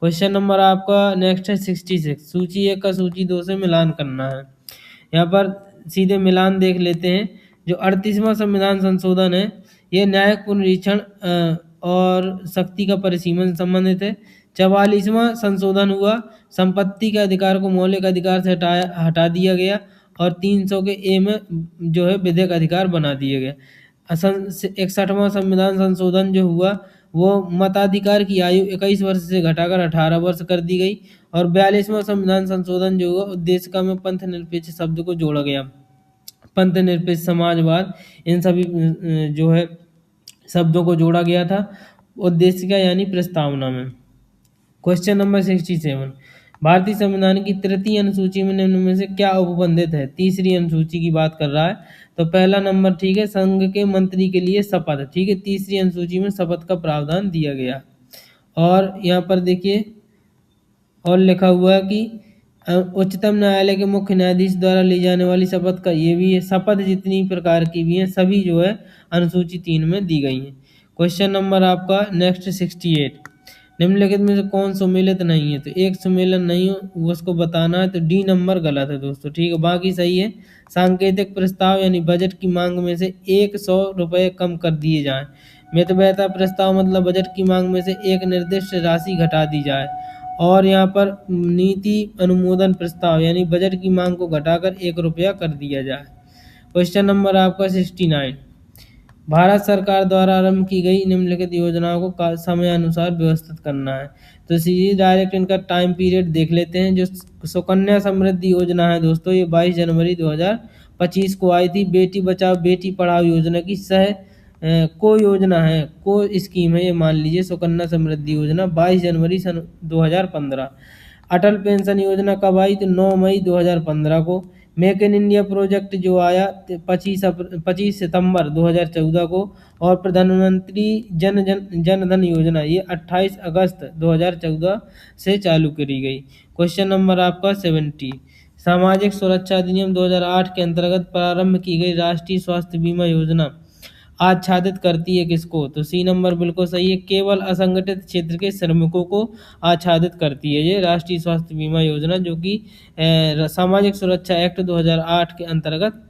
क्वेश्चन नंबर आपका नेक्स्ट है 66, सूची 1 का सूची 2 से मिलान करना है। यहाँ पर सीधे मिलान देख लेते हैं। जो 38वां संविधान संशोधन है ये न्यायिक पुनरीक्षण और शक्ति का परिसीमन से संबंधित है। 44वां संशोधन हुआ, संपत्ति के अधिकार को मौलिक अधिकार से हटा दिया गया और 300 के ए में जो है विधिक अधिकार बना दिया गया। 61वां संविधान संशोधन जो हुआ वो मताधिकार की आयु 21 वर्ष से घटाकर 18 वर्ष कर दी गई। और 42वां संविधान संशोधन जो हुआ उद्देशिका में पंथ निरपेक्ष शब्द को जोड़ा गया। पंथ निरपेक्ष, समाजवाद, इन सभी जो है शब्दों को जोड़ा गया था उद्देशिका यानी प्रस्तावना में। क्वेश्चन नंबर 67, भारतीय संविधान की तृतीय अनुसूची में निम्न में से क्या उपबंधित है? तीसरी अनुसूची की बात कर रहा है। तो पहला नंबर ठीक है, संघ के मंत्री के लिए शपथ, ठीक है, तीसरी अनुसूची में शपथ का प्रावधान दिया गया। और यहाँ पर देखिए और लिखा हुआ है कि उच्चतम न्यायालय के मुख्य न्यायाधीश द्वारा ली जाने वाली शपथ का ये भी है, शपथ जितनी प्रकार की भी हैं सभी जो है अनुसूची 3 में दी गई हैं। क्वेश्चन नंबर आपका नेक्स्ट 68, निम्नलिखित में से कौन सम्मिलित नहीं है? तो एक सम्मेलन नहीं हो उसको बताना है, तो डी नंबर गलत है दोस्तों, ठीक है, बाकी सही है। सांकेतिक प्रस्ताव यानी बजट की मांग में से 100 रुपये कम कर दिए जाएं। मितव्ययता प्रस्ताव मतलब बजट की मांग में से एक निर्दिष्ट राशि घटा दी जाए। और यहाँ पर नीति अनुमोदन प्रस्ताव यानी बजट की मांग को घटाकर 1 रुपया कर दिया जाए। क्वेश्चन नंबर आपका 69, भारत सरकार द्वारा आरंभ की गई निम्नलिखित योजनाओं को समयानुसार व्यवस्थित करना है। तो सीधे डायरेक्ट इनका टाइम पीरियड देख लेते हैं। जो सुकन्या समृद्धि योजना है दोस्तों, ये 22 जनवरी 2025 को आई थी। बेटी बचाओ बेटी पढ़ाओ योजना की को योजना है, को स्कीम है, ये मान लीजिए सुकन्या समृद्धि योजना 22 जनवरी सन 2015। अटल पेंशन योजना कब आई? तो 9 मई 2015 को। मेक इन इंडिया प्रोजेक्ट जो आया 25 सितंबर 2014 को। और प्रधानमंत्री जन धन योजना ये 28 अगस्त 2014 से चालू करी गई। क्वेश्चन नंबर आपका 70, सामाजिक सुरक्षा अधिनियम 2008 के अंतर्गत प्रारंभ की गई राष्ट्रीय स्वास्थ्य बीमा योजना आच्छादित करती है किसको? तो सी नंबर बिल्कुल सही है, केवल असंगठित क्षेत्र के श्रमिकों को आच्छादित करती है ये राष्ट्रीय स्वास्थ्य बीमा योजना, जो कि सामाजिक सुरक्षा एक्ट 2008 के अंतर्गत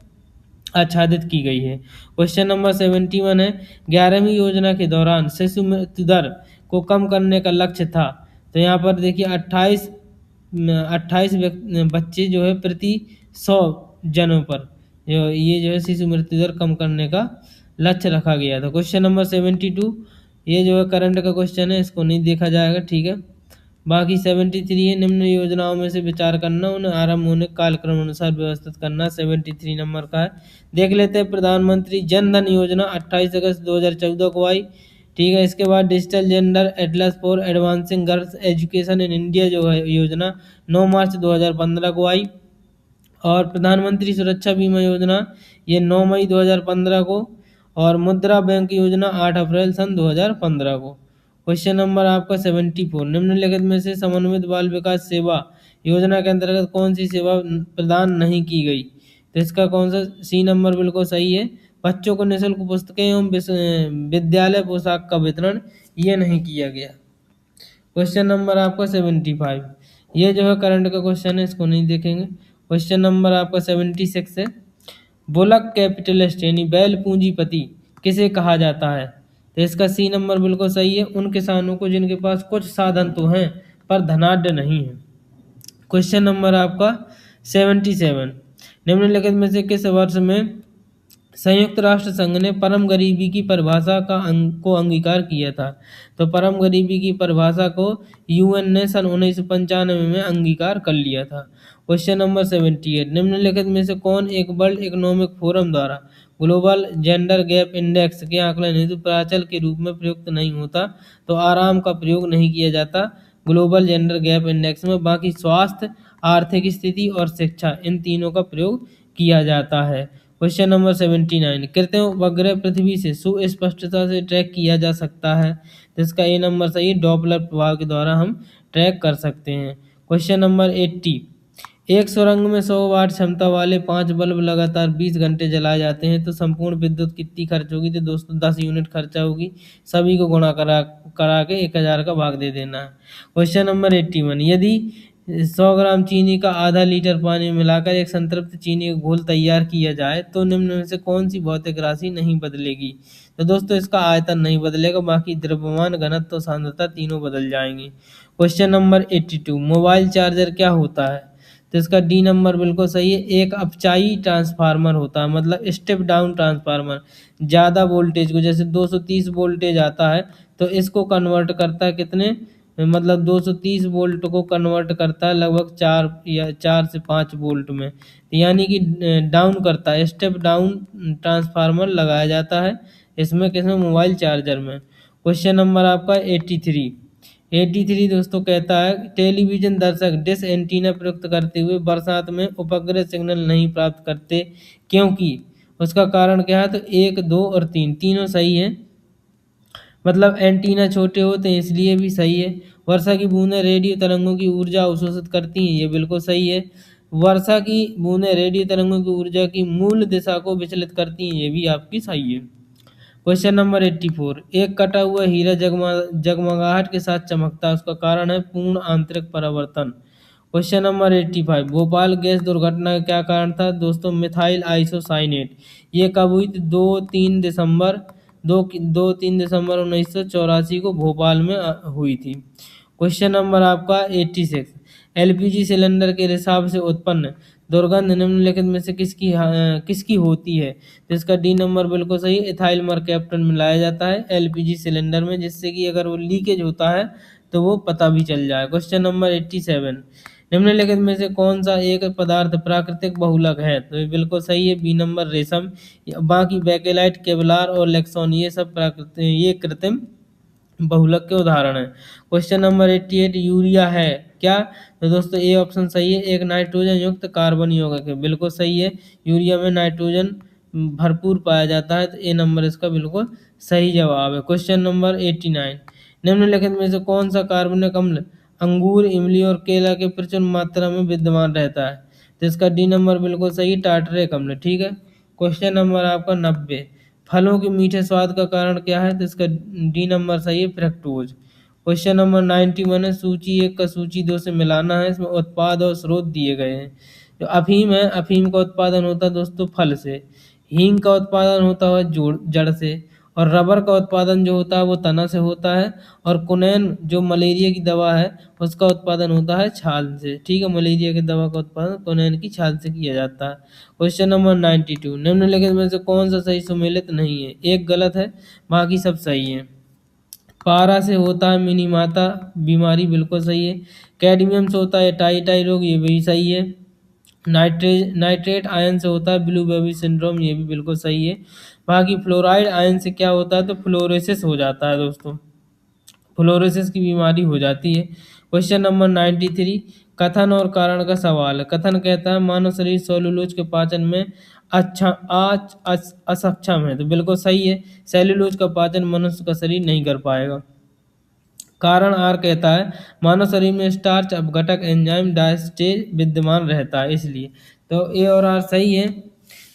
आच्छादित की गई है। क्वेश्चन नंबर 71 है, 11वीं योजना के दौरान शिशु मृत्यु दर को कम करने का लक्ष्य था। तो यहाँ पर देखिए 28 बच्चे जो है प्रति 100 जनों पर ये जो है शिशु मृत्यु दर कम करने का लक्ष्य रखा गया था। क्वेश्चन नंबर 72, ये जो है करंट का क्वेश्चन है, इसको नहीं देखा जाएगा, ठीक है। बाकी 73 है, निम्न योजनाओं में से विचार करना, उन्हें आरंभ होने कालक्रम अनुसार व्यवस्थित करना, 73 नंबर का है। देख लेते हैं प्रधानमंत्री जन धन योजना 28 अगस्त 2014 को आई, ठीक है। इसके बाद digital gender Atlas for advancing girls education in India जो है योजना 9 मार्च 2015 को आई। और प्रधानमंत्री सुरक्षा बीमा योजना ये 9 मई 2015 को। और मुद्रा बैंक योजना 8 अप्रैल सन 2015 को। क्वेश्चन नंबर आपका 74, निम्नलिखित में से समन्वित बाल विकास सेवा योजना के अंतर्गत कौन सी सेवा प्रदान नहीं की गई? तो इसका कौन सा? सी नंबर बिल्कुल सही है, बच्चों को निःशुल्क पुस्तकें एवं विद्यालय पोशाक का वितरण ये नहीं किया गया। क्वेश्चन नंबर आपका 75, ये जो है करंट का क्वेश्चन है, इसको नहीं देखेंगे। क्वेश्चन नंबर आपका 76 है, बुलक कैपिटलिस्ट यानी बैल पूंजीपति किसे कहा जाता है? तो इसका सी नंबर बिल्कुल सही है, उन किसानों को जिनके पास कुछ साधन तो हैं पर धनाढ्य नहीं है। क्वेश्चन नंबर आपका 77, निम्नलिखित में से किस वर्ष में संयुक्त राष्ट्र संघ ने परम गरीबी की परिभाषा को अंगीकार किया था? तो परम गरीबी की परिभाषा को यूएन ने सन 1995 में अंगीकार कर लिया था। क्वेश्चन नंबर 78, निम्नलिखित में से कौन एक वर्ल्ड इकोनॉमिक फोरम द्वारा ग्लोबल जेंडर गैप इंडेक्स के आकलन हेतु प्राचल के रूप में प्रयुक्त नहीं होता? तो आराम का प्रयोग नहीं किया जाता ग्लोबल जेंडर गैप इंडेक्स में, बाकी स्वास्थ्य, आर्थिक स्थिति और शिक्षा इन तीनों का प्रयोग किया जाता है। क्वेश्चन नंबर 79, कृत्रिम उपग्रह पृथ्वी से सुस्पष्टता से ट्रैक किया जा सकता है? तो इसका ए नंबर सही, डॉपलर प्रभाव के द्वारा हम ट्रैक कर सकते हैं। क्वेश्चन नंबर 80, एक सुरंग में 100 वाट क्षमता वाले 5 बल्ब लगातार 20 घंटे जलाए जाते हैं तो संपूर्ण विद्युत कितनी खर्च होगी? तो दोस्तों 10 यूनिट खर्चा होगी, सभी को गुणा करा के 1000 का भाग दे देना है। क्वेश्चन नंबर 81, यदि 100 ग्राम चीनी का आधा लीटर पानी में मिलाकर एक संतृप्त चीनी का घोल तैयार किया जाए तो निम्न में से कौन सी भौतिक राशि नहीं बदलेगी? तो दोस्तों इसका आयतन नहीं बदलेगा, बाकी द्रव्यमान, घनत्व, सांद्रता तीनों बदल जाएंगे। क्वेश्चन नंबर 82, मोबाइल चार्जर क्या होता है? तो इसका डी नंबर बिल्कुल सही है, एक अपचाई ट्रांसफार्मर होता है, मतलब स्टेप डाउन ट्रांसफार्मर। ज़्यादा वोल्टेज को, जैसे 230 वोल्टेज आता है तो इसको कन्वर्ट करता है कितने, मतलब 230 वोल्ट को कन्वर्ट करता है लगभग 4 से 5 वोल्ट में, यानी कि डाउन करता है, स्टेप डाउन ट्रांसफार्मर लगाया जाता है इसमें, किसमें? मोबाइल चार्जर में। क्वेश्चन नंबर आपका 83, 83 दोस्तों कहता है टेलीविजन दर्शक डिश एंटीना प्रयुक्त करते हुए बरसात में उपग्रह सिग्नल नहीं प्राप्त करते, क्योंकि उसका कारण क्या है? तो 1, 2 और 3 तीनों सही है। मतलब एंटीना छोटे होते हैं इसलिए भी सही है। वर्षा की बूंदें रेडियो तरंगों की ऊर्जा अवशोषित करती हैं, ये बिल्कुल सही है। वर्षा की बूंदें रेडियो तरंगों की ऊर्जा की मूल दिशा को विचलित करती हैं, ये भी आपकी सही है। क्वेश्चन नंबर 84, एक कटा हुआ हीरा जगमगाहट के साथ चमकता है, उसका कारण है पूर्ण आंतरिक परावर्तन। क्वेश्चन नंबर 85, भोपाल गैस दुर्घटना का क्या कारण था? दोस्तों मिथाइल आइसोसाइनेट। ये कब हुई थी? 2-3 दिसंबर 1984 को भोपाल में हुई थी। क्वेश्चन नंबर आपका 86, एलपीजी सिलेंडर के रिसाव से उत्पन्न दुर्गंध निम्नलिखित में से किसकी होती है? तो इसका डी नंबर बिल्कुल सही, इथाइल मरकैप्टन मिलाया जाता है एलपीजी सिलेंडर में, जिससे कि अगर वो लीकेज होता है तो वो पता भी चल जाए। क्वेश्चन नंबर 87, निम्नलिखित में से कौन सा एक पदार्थ प्राकृतिक बहुलक है? तो ये बिल्कुल सही है, बी नंबर रेशम। बाकी बेकेलाइट, केवलार और लेक्सोन ये सब ये कृत्रिम बहुलक के उदाहरण है। क्वेश्चन नंबर 88, यूरिया है क्या? तो दोस्तों ए ऑप्शन सही है, एक नाइट्रोजन युक्त कार्बन यौगिक है, बिल्कुल सही है। यूरिया में नाइट्रोजन भरपूर पाया जाता है, तो ए नंबर इसका बिल्कुल सही जवाब है। क्वेश्चन नंबर 89, निम्नलिखित में से कौन सा कार्बनिक अम्ल अंगूर, इमली और केला के प्रचुर मात्रा में विद्यमान रहता है? तो इसका डी नंबर बिल्कुल सही, टार्टरिक अम्ल। ठीक है। क्वेश्चन नंबर आपका 90, फलों के मीठे स्वाद का कारण क्या है? तो इसका डी नंबर सही है, फ्रक्टोज। क्वेश्चन नंबर 91 है, सूची 1 का सूची 2 से मिलाना है, इसमें उत्पाद और स्रोत दिए गए हैं। जो अफीम है, अफीम का उत्पादन होता है दोस्तों फल से, हींग का उत्पादन होता है जड़ से, और रबर का उत्पादन जो होता है वो तना से होता है, और कुनैन जो मलेरिया की दवा है उसका उत्पादन होता है छाल से। ठीक है, मलेरिया की दवा का उत्पादन कुनैन की छाल से किया जाता है। क्वेश्चन नंबर 92, निम्नलिखित में से कौन सा सही सुमेलित नहीं है? एक गलत है, बाकी सब सही है। पारा से होता है मिनीमाता बीमारी, बिल्कुल सही है। कैडमियम से होता है टाई रोग, ये भी सही है। नाइट्रेट आयन से होता है ब्लू बेबी सिंड्रोम, ये भी बिल्कुल सही है। बाकी फ्लोराइड आयन से क्या होता है? तो फ्लोरोसिस हो जाता है दोस्तों, फ्लोरोसिस की बीमारी हो जाती है। क्वेश्चन नंबर 93, कथन और कारण का सवाल है। कथन कहता है मानव शरीर सेलुलोज के पाचन में असक्षम है, तो बिल्कुल सही है, सेलुलोज का पाचन मनुष्य का शरीर नहीं कर पाएगा। कारण आर कहता है मानव शरीर में स्टार्च अपघटक एंजाइम डायस्टेज विद्यमान रहता है, इसलिए। तो ए और आर सही है,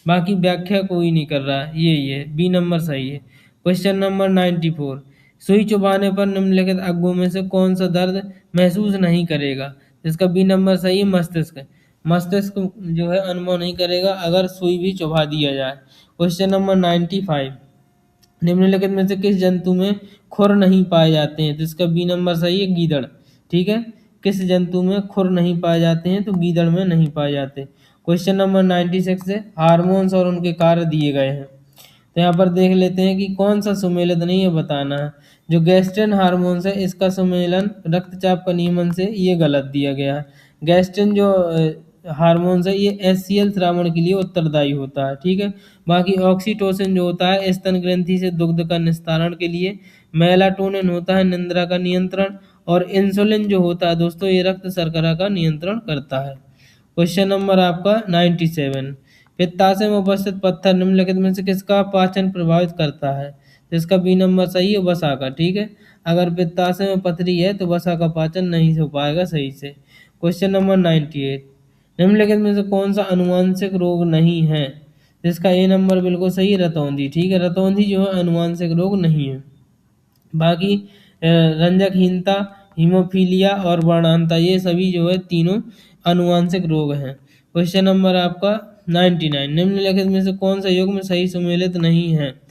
बाकी व्याख्या कोई नहीं कर रहा है, यही है, बी नंबर सही है। क्वेश्चन नंबर 94, सुई चुभाने पर निम्नलिखित अंगों में से कौन सा दर्द महसूस नहीं करेगा? इसका बी नंबर सही है, मस्तिष्क। मस्तिष्क जो है अनुभव नहीं करेगा अगर सुई भी चुभा दिया जाए। क्वेश्चन नंबर 95, निम्नलिखित में से किस जंतु में खुर नहीं पाए जाते हैं? तो इसका बी नंबर सही है, गीदड़। ठीक है, किस जंतु में खुर नहीं पाए जाते हैं? तो गीदड़ में नहीं पाए जाते। क्वेश्चन नंबर 96 है, हार्मोन्स और उनके कार्य दिए गए हैं। तो यहाँ पर देख लेते हैं कि कौन सा सुमेलित नहीं है, बताना है। जो गैस्ट्रिन हार्मोन्स है इसका सुमेलन रक्तचाप का नियमन से ये गलत दिया गया है। गैस्ट्रिन जो हार्मोन्स है ये एचसीएल श्रावण के लिए उत्तरदायी होता है। ठीक है, बाकी ऑक्सीटोसिन जो होता है स्तन ग्रंथि से दुग्ध का निस्तारण के लिए, मेलाटोनिन होता है निंद्रा का नियंत्रण, और इंसुलिन जो होता है दोस्तों ये रक्त शर्करा का नियंत्रण करता है। क्वेश्चन नंबर आपका 97, पित्ताशय में उपस्थित पत्थर निम्नलिखित में से किसका पाचन प्रभावित करता है? तो इसका बी नंबर सही है, वसा का। ठीक है, अगर पित्ताशय में पथरी है तो वसा का पाचन नहीं हो पाएगा सही से। क्वेश्चन नंबर 98, निम्नलिखित में से कौन सा अनुवांशिक रोग नहीं है? जिसका ए नंबर बिल्कुल सही है, रतौंधी। ठीक है, रतौंधी जो है अनुवांशिक रोग नहीं है। बाकी रंजकहीनता, हीमोफीलिया और वर्णांता ये सभी जो है तीनों अनुवांशिक रोग हैं। क्वेश्चन नंबर आपका 99, निम्नलिखित में से कौन सा युग्म सही सुमेलित नहीं है?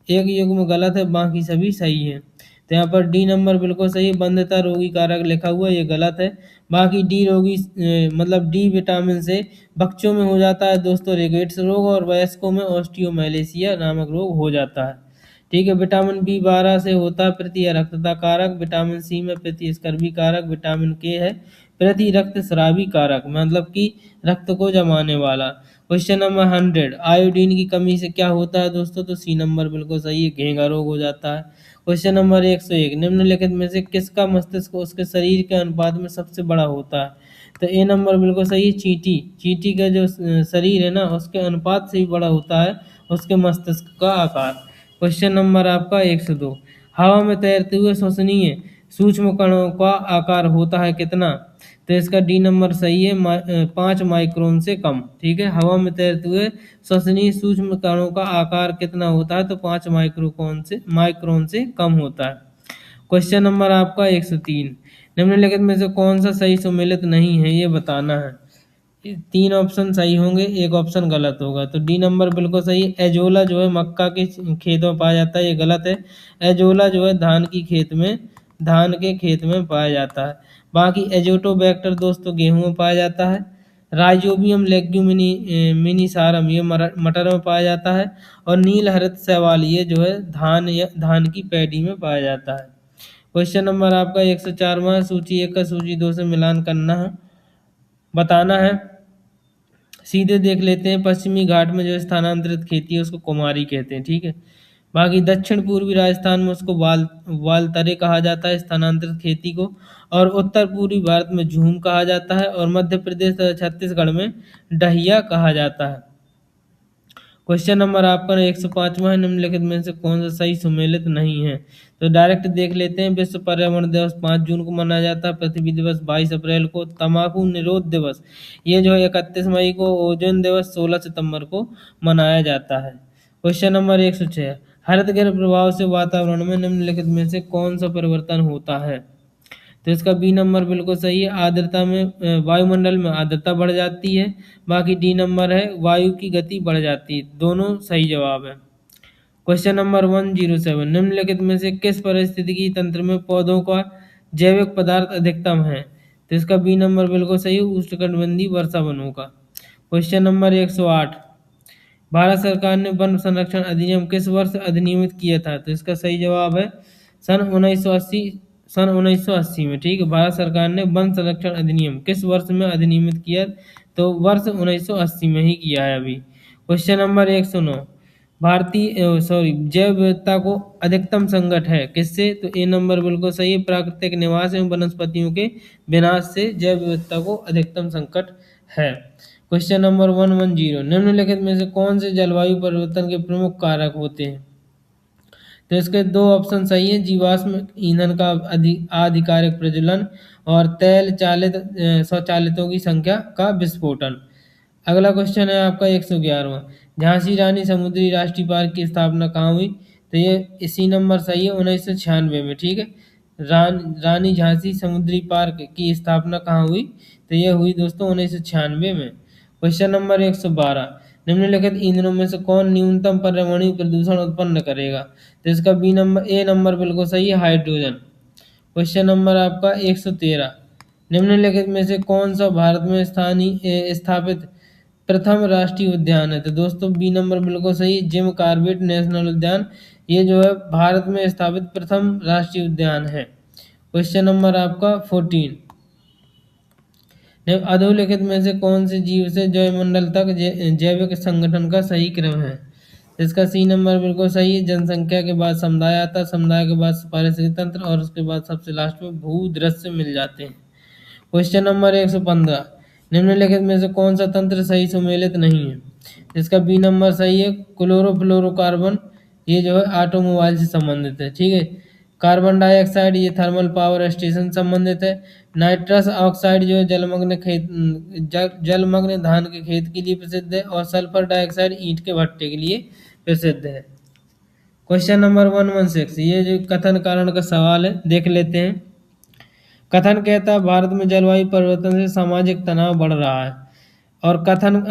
एक युग्म गलत है, बाकी सभी सही है। तो यहाँ पर डी नंबर बिल्कुल सही है, बंधता रोगी कारक लिखा हुआ है, ये गलत है। बाकी डी रोगी मतलब डी विटामिन से बच्चों में हो जाता है दोस्तों रिकेट्स रोग, और वयस्कों में ऑस्टियोमैलेशिया नामक रोग हो जाता है। ठीक है, विटामिन बी 12 से होता है प्रति रक्तता कारक, विटामिन सी में प्रति स्कर्वी कारक, विटामिन के है प्रति रक्त स्रावी कारक, मतलब कि रक्त को जमाने वाला। क्वेश्चन नंबर 100, आयोडीन की कमी से क्या होता है दोस्तों? तो सी नंबर बिल्कुल सही है, घेंघा रोग हो जाता है। क्वेश्चन नंबर 101, निम्नलिखित में से किसका मस्तिष्क उसके शरीर के अनुपात में सबसे बड़ा होता है? तो ए नंबर बिल्कुल सही है, चींटी। चींटी का जो शरीर है ना, उसके अनुपात से ही बड़ा होता है उसके मस्तिष्क का आकार। क्वेश्चन नंबर आपका 102, हवा में तैरते हुए श्वसनीय सूक्ष्म कणों का आकार होता है कितना? तो इसका डी नंबर सही है, 5 माइक्रोन से कम। ठीक है, हवा में तैरते हुए श्वसनीय सूक्ष्म कणों का आकार कितना होता है? तो 5 माइक्रोन से कम होता है। क्वेश्चन नंबर आपका 103, निम्नलिखित में से कौन सा सही सुमेलित नहीं है, ये बताना है। 3 ऑप्शन सही होंगे, एक ऑप्शन गलत होगा। तो डी नंबर बिल्कुल सही है, एजोला जो है मक्का के खेत में पाया जाता है, ये गलत है। एजोला जो है धान के खेत में पाया जाता है। बाकी एजोटोबैक्टर दोस्तों गेहूं में पाया जाता है। राइजोबियम लेग्यूमिनिसारम ये मटर में पाया जाता है। और नील हरित शैवाल ये जो है धान की पैडी में पाया जाता है। क्वेश्चन नंबर आपका 104वां, सूची 1 का सूची 2 से मिलान करना है, बताना है। सीधे देख लेते हैं, पश्चिमी घाट में जो स्थानांतरित खेती है उसको कुमारी कहते हैं। ठीक है, बाकी दक्षिण पूर्वी राजस्थान में उसको वालतरे कहा जाता है स्थानांतरित खेती को। और उत्तर पूर्वी भारत में झूम कहा जाता है। और मध्य प्रदेश तथा छत्तीसगढ़ में डहिया कहा जाता है। क्वेश्चन नंबर आपका 105वां है, निम्नलिखित में से कौन सा सही सुमेलित नहीं है? तो डायरेक्ट देख लेते हैं। विश्व पर्यावरण दिवस 5 जून को मनाया जाता है। पृथ्वी दिवस 22 अप्रैल को। तंबाकू निरोध दिवस ये जो है 31 मई को। ओजोन दिवस 16 सितंबर को मनाया जाता है। क्वेश्चन नंबर 106, हरितगृह प्रभाव से वातावरण में निम्नलिखित में से कौन सा परिवर्तन होता है? तो इसका बी नंबर बिल्कुल सही है, आर्द्रता में वायुमंडल में आर्द्रता बढ़ जाती है। बाकी डी नंबर है, वायु की गति बढ़ जाती है। दोनों सही जवाब है। क्वेश्चन नंबर 107, निम्नलिखित में से किस पारिस्थितिकी तंत्र में पौधों का जैविक पदार्थ अधिकतम है? तो इसका बी नंबर बिल्कुल सही है, उष्णकटिबंधीय वर्षा वनों का। क्वेश्चन नंबर 108, भारत सरकार ने वन संरक्षण अधिनियम किस वर्ष अधिनियमित किया था? तो इसका सही जवाब है सन 1980 में। ठीक है, भारत सरकार ने वन संरक्षण अधिनियम किस वर्ष में अधिनियमित किया? तो वर्ष 1980 में ही किया है अभी। क्वेश्चन नंबर 109, जैव विविधता को अधिकतम संकट है किससे? तो ए नंबर बिल्कुल सही है, प्राकृतिक निवास एवं वनस्पतियों के विनाश से जैव विविधता को अधिकतम संकट है। क्वेश्चन नंबर 110, निम्नलिखित में से कौन से जलवायु परिवर्तन के प्रमुख कारक होते हैं? तो इसके 2 ऑप्शन सही हैं, जीवाश्म ईंधन का आधिकारिक प्रज्वलन और तेल चालित स्वचालितों की संख्या का विस्फोटन। अगला क्वेश्चन है आपका 111वां, झांसी रानी समुद्री राष्ट्रीय पार्क की स्थापना कहाँ हुई? तो ये इसी नंबर सही है, 1996 में। ठीक है, रानी झांसी समुद्री पार्क की स्थापना कहाँ हुई? तो ये हुई दोस्तों 1996 में। क्वेश्चन नंबर 112, निम्नलिखित ईंधनों में से कौन न्यूनतम पर्यावरणीय प्रदूषण उत्पन्न करेगा? तो इसका ए नंबर बिल्कुल सही है, हाइड्रोजन। क्वेश्चन नंबर आपका 113, निम्नलिखित में से कौन सा भारत में स्थापित प्रथम राष्ट्रीय उद्यान है? तो दोस्तों बी नंबर बिल्कुल सही, जिम कॉर्बेट नेशनल उद्यान ये जो है भारत में स्थापित प्रथम राष्ट्रीय उद्यान है। क्वेश्चन नंबर आपका 14, अधोलिखित में से कौन से जीव से जैवमंडल तक जैविक संगठन का सही क्रम है? इसका सी नंबर बिल्कुल सही है, जनसंख्या के बाद समुदाय आता है, समुदाय के बाद पारिस्थितिक तंत्र और उसके बाद सबसे लास्ट में भू दृश्य मिल जाते हैं। क्वेश्चन नंबर 115, निम्नलिखित में से कौन सा तंत्र सही सुमेलित नहीं है? इसका बी नंबर सही है, क्लोरोफ्लोरोकार्बन ये जो है ऑटोमोबाइल से संबंधित है। ठीक है, कार्बन डाइऑक्साइड ये थर्मल पावर स्टेशन संबंधित है। नाइट्रस ऑक्साइड जो है जलमग्न धान के खेत के लिए प्रसिद्ध है। और सल्फर डाइऑक्साइड ईंट के भट्टे के लिए प्रसिद्ध है। क्वेश्चन नंबर 116, ये जो कथन कारण का सवाल है, देख लेते हैं। कथन कहता है भारत में जलवायु परिवर्तन से सामाजिक तनाव बढ़ रहा है। और कथन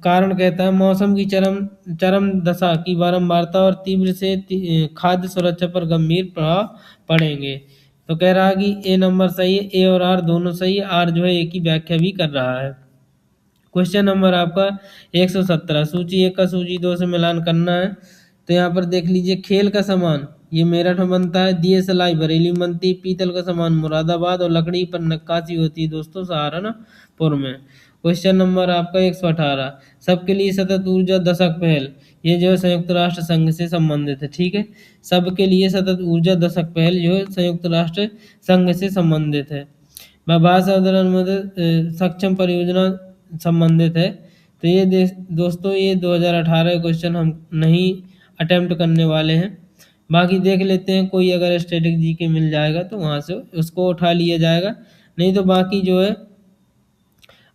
कारण कहता है मौसम की चरम दशा की बारंबारता और तीव्र से खाद्य सुरक्षा पर गंभीर प्रभाव पड़ेंगे। तो कह रहा है कि ए नंबर सही है, ए और आर दोनों सही है, आर जो है एक ही व्याख्या भी कर रहा है। क्वेश्चन नंबर आपका 117, सूची 1 का सूची 2 से मिलान करना है। तो यहाँ पर देख लीजिए, खेल का सामान ये मेरठ में बनता है, दिए सलाई बरेली में बनती है, पीतल का सामान मुरादाबाद और लकड़ी पर नक्काशी होती है दोस्तों सहारनपुर में। क्वेश्चन नंबर आपका 118, सबके लिए सतत ऊर्जा दशक पहल, ये जो है संयुक्त राष्ट्र संघ से संबंधित है। ठीक है, सबके लिए सतत ऊर्जा दशक पहल जो है संयुक्त राष्ट्र संघ से संबंधित है। भाषा उदाहरण में सक्षम परियोजना संबंधित है। तो ये दोस्तों ये 2018 क्वेश्चन हम नहीं अटेम्प्ट करने वाले हैं। बाकी देख लेते हैं, कोई अगर स्टैटिक जीके मिल जाएगा तो वहाँ से उसको उठा लिया जाएगा, नहीं तो बाकी जो है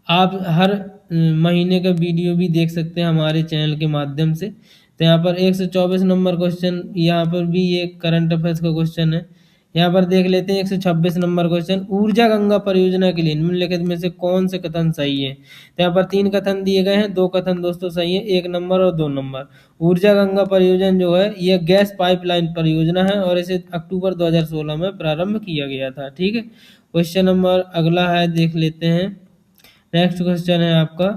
आप हर महीने का वीडियो भी देख सकते हैं हमारे चैनल के माध्यम से। तो यहाँ पर 124 नंबर क्वेश्चन, यहाँ पर भी ये करंट अफेयर्स का क्वेश्चन है। यहाँ पर देख लेते हैं 126 नंबर क्वेश्चन, ऊर्जा गंगा परियोजना के लिए निम्नलिखित में से कौन से कथन सही है। तो यहाँ पर 3 कथन दिए गए हैं, 2 कथन दोस्तों सही है, 1 नंबर और 2 नंबर। ऊर्जा गंगा परियोजना जो है यह गैस पाइपलाइन परियोजना है और इसे अक्टूबर 2016 में प्रारंभ किया गया था। ठीक है, क्वेश्चन नंबर अगला है, देख लेते हैं। नेक्स्ट क्वेश्चन है आपका,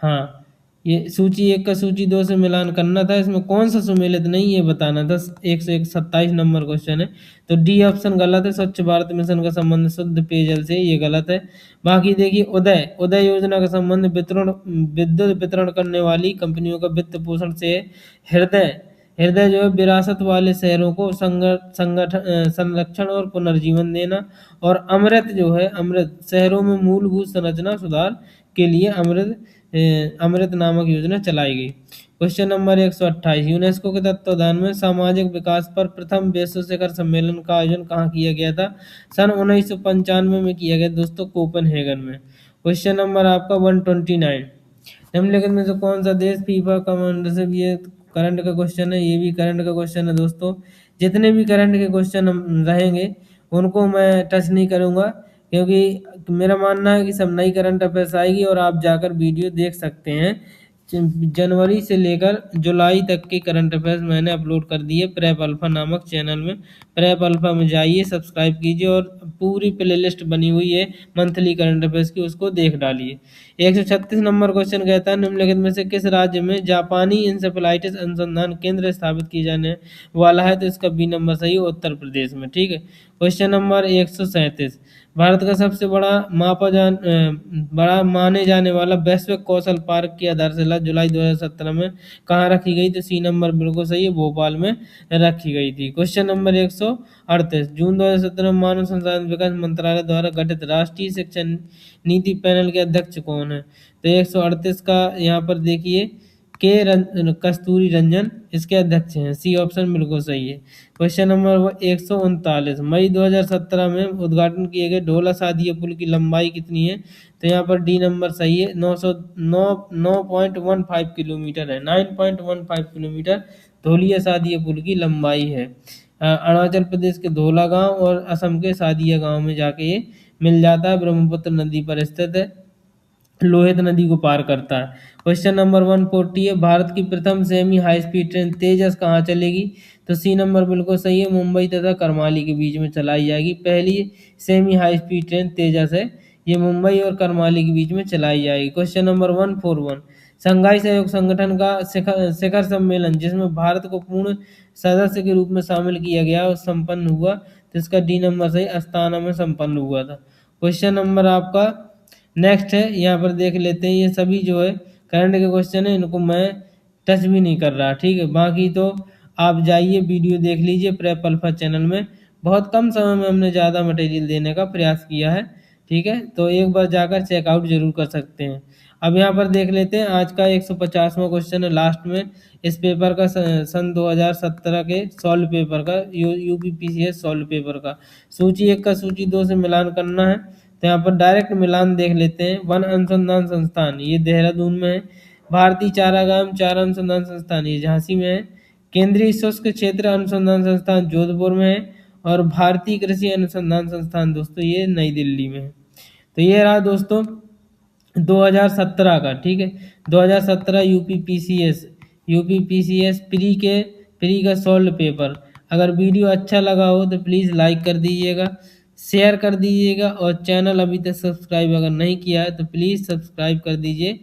हाँ, ये सूची 1 का सूची 2 से मिलान करना था, इसमें कौन सा सुमेलित नहीं ये बताना था। 127 नंबर क्वेश्चन है। तो डी ऑप्शन गलत है, स्वच्छ भारत मिशन का संबंध शुद्ध पेयजल से, ये गलत है। बाकी देखिए उदय योजना का संबंध विद्युत वितरण करने वाली कंपनियों का वित्त पोषण से है। हृदय जो है विरासत वाले शहरों को संरक्षण और पुनर्जीवन देना। और अमृत जो है, अमृत शहरों में मूलभूत संरचना सुधार के लिए अमृत नामक योजना चलाई गई। क्वेश्चन नंबर 128, यूनेस्को के तत्वावधान में सामाजिक विकास पर प्रथम विश्व शिखर सम्मेलन का आयोजन कहाँ किया गया था। सन 1995 में किया गया दोस्तों, कोपेनहेगन में। क्वेश्चन नंबर आपका 129, निम्नलिखित में से कौन सा देश फीफा का मेंबरशिप, ये करंट का क्वेश्चन है, ये भी करंट का क्वेश्चन है दोस्तों। जितने भी करंट के क्वेश्चन रहेंगे उनको मैं टच नहीं करूंगा, क्योंकि मेरा मानना है कि सब नई करंट अफेयर्स आएगी और आप जाकर वीडियो देख सकते हैं। जनवरी से लेकर जुलाई तक के करंट अफेयर्स मैंने अपलोड कर दिए प्रेप अल्फा नामक चैनल में। प्रेप अल्फा में जाइए, सब्सक्राइब कीजिए और पूरी प्लेलिस्ट बनी हुई है मंथली करंट अफेयर्स की, उसको देख डालिए। 136 नंबर क्वेश्चन कहता है, निम्नलिखित में से किस राज्य में जापानी इंसेफेलाइटिस अनुसंधान केंद्र स्थापित किए जाने वाला है। तो इसका बी नंबर सही है, उत्तर प्रदेश में। ठीक है, क्वेश्चन नंबर 137, भारत का सबसे बड़ा माने जाने वाला वैश्विक कौशल पार्क की आधारशिला जुलाई 2017 में कहाँ रखी गई। तो सी नंबर बिल्कुल सही है, भोपाल में रखी गई थी। क्वेश्चन नंबर 138, जून 2017 में मानव संसाधन विकास मंत्रालय द्वारा गठित राष्ट्रीय शिक्षा नीति पैनल के अध्यक्ष कौन है। तो 138 का यहाँ पर देखिए कस्तूरी रंजन इसके अध्यक्ष हैं, सी ऑप्शन बिल्कुल सही है। क्वेश्चन नंबर 139, मई 2017 में उद्घाटन किए गए ढोला सादिया पुल की लंबाई कितनी है। तो यहाँ पर डी नंबर सही है, 9.15 किलोमीटर है, 9.15 किलोमीटर धोलिया सादिया पुल की लंबाई है। अरुणाचल प्रदेश के धोला गांव और असम के सादिया गांव में जाके ये मिल जाता है, ब्रह्मपुत्र नदी पर स्थित है, लोहित नदी को पार करता है। क्वेश्चन नंबर 140 है, भारत की प्रथम सेमी हाई स्पीड ट्रेन तेजस कहाँ चलेगी। तो सी नंबर बिल्कुल सही है, मुंबई तथा करमाली के बीच में चलाई जाएगी। पहली सेमी हाई स्पीड ट्रेन तेजस है, ये मुंबई और करमाली के बीच में चलाई जाएगी। क्वेश्चन नंबर 141, शंघाई सहयोग संगठन का शिखर सम्मेलन जिसमें भारत को पूर्ण सदस्य के रूप में शामिल किया गया और संपन्न हुआ। तो इसका डी नंबर सही, अस्ताना में संपन्न हुआ था। क्वेश्चन नंबर आपका नेक्स्ट है, यहाँ पर देख लेते हैं। ये सभी जो है करंट के क्वेश्चन है, इनको मैं टच भी नहीं कर रहा। ठीक है, बाकी तो आप जाइए वीडियो देख लीजिए प्रेप अल्फा चैनल में, बहुत कम समय में हमने ज़्यादा मटेरियल देने का प्रयास किया है। ठीक है, तो एक बार जाकर चेकआउट जरूर कर सकते हैं। अब यहाँ पर देख लेते हैं आज का 150वां क्वेश्चन है लास्ट में इस पेपर का, सन 2017 के सॉल्व पेपर का, यूपीपीसीएस सॉल्व पेपर का। सूची 1 का सूची 2 से मिलान करना है। तो यहाँ पर डायरेक्ट मिलान देख लेते हैं। वन अनुसंधान संस्थान ये देहरादून में है, भारतीय चारागाह चारा अनुसंधान संस्थान ये झांसी में है, केंद्रीय शुष्क क्षेत्र अनुसंधान संस्थान जोधपुर में है और भारतीय कृषि अनुसंधान संस्थान दोस्तों ये नई दिल्ली में है। तो ये रहा दोस्तों 2017 का। ठीक है, 2017 यूपीपीसीएस प्री का सॉल्व पेपर। अगर वीडियो अच्छा लगा हो तो प्लीज़ लाइक कर दीजिएगा, शेयर कर दीजिएगा और चैनल अभी तक सब्सक्राइब अगर नहीं किया है तो प्लीज़ सब्सक्राइब कर दीजिए।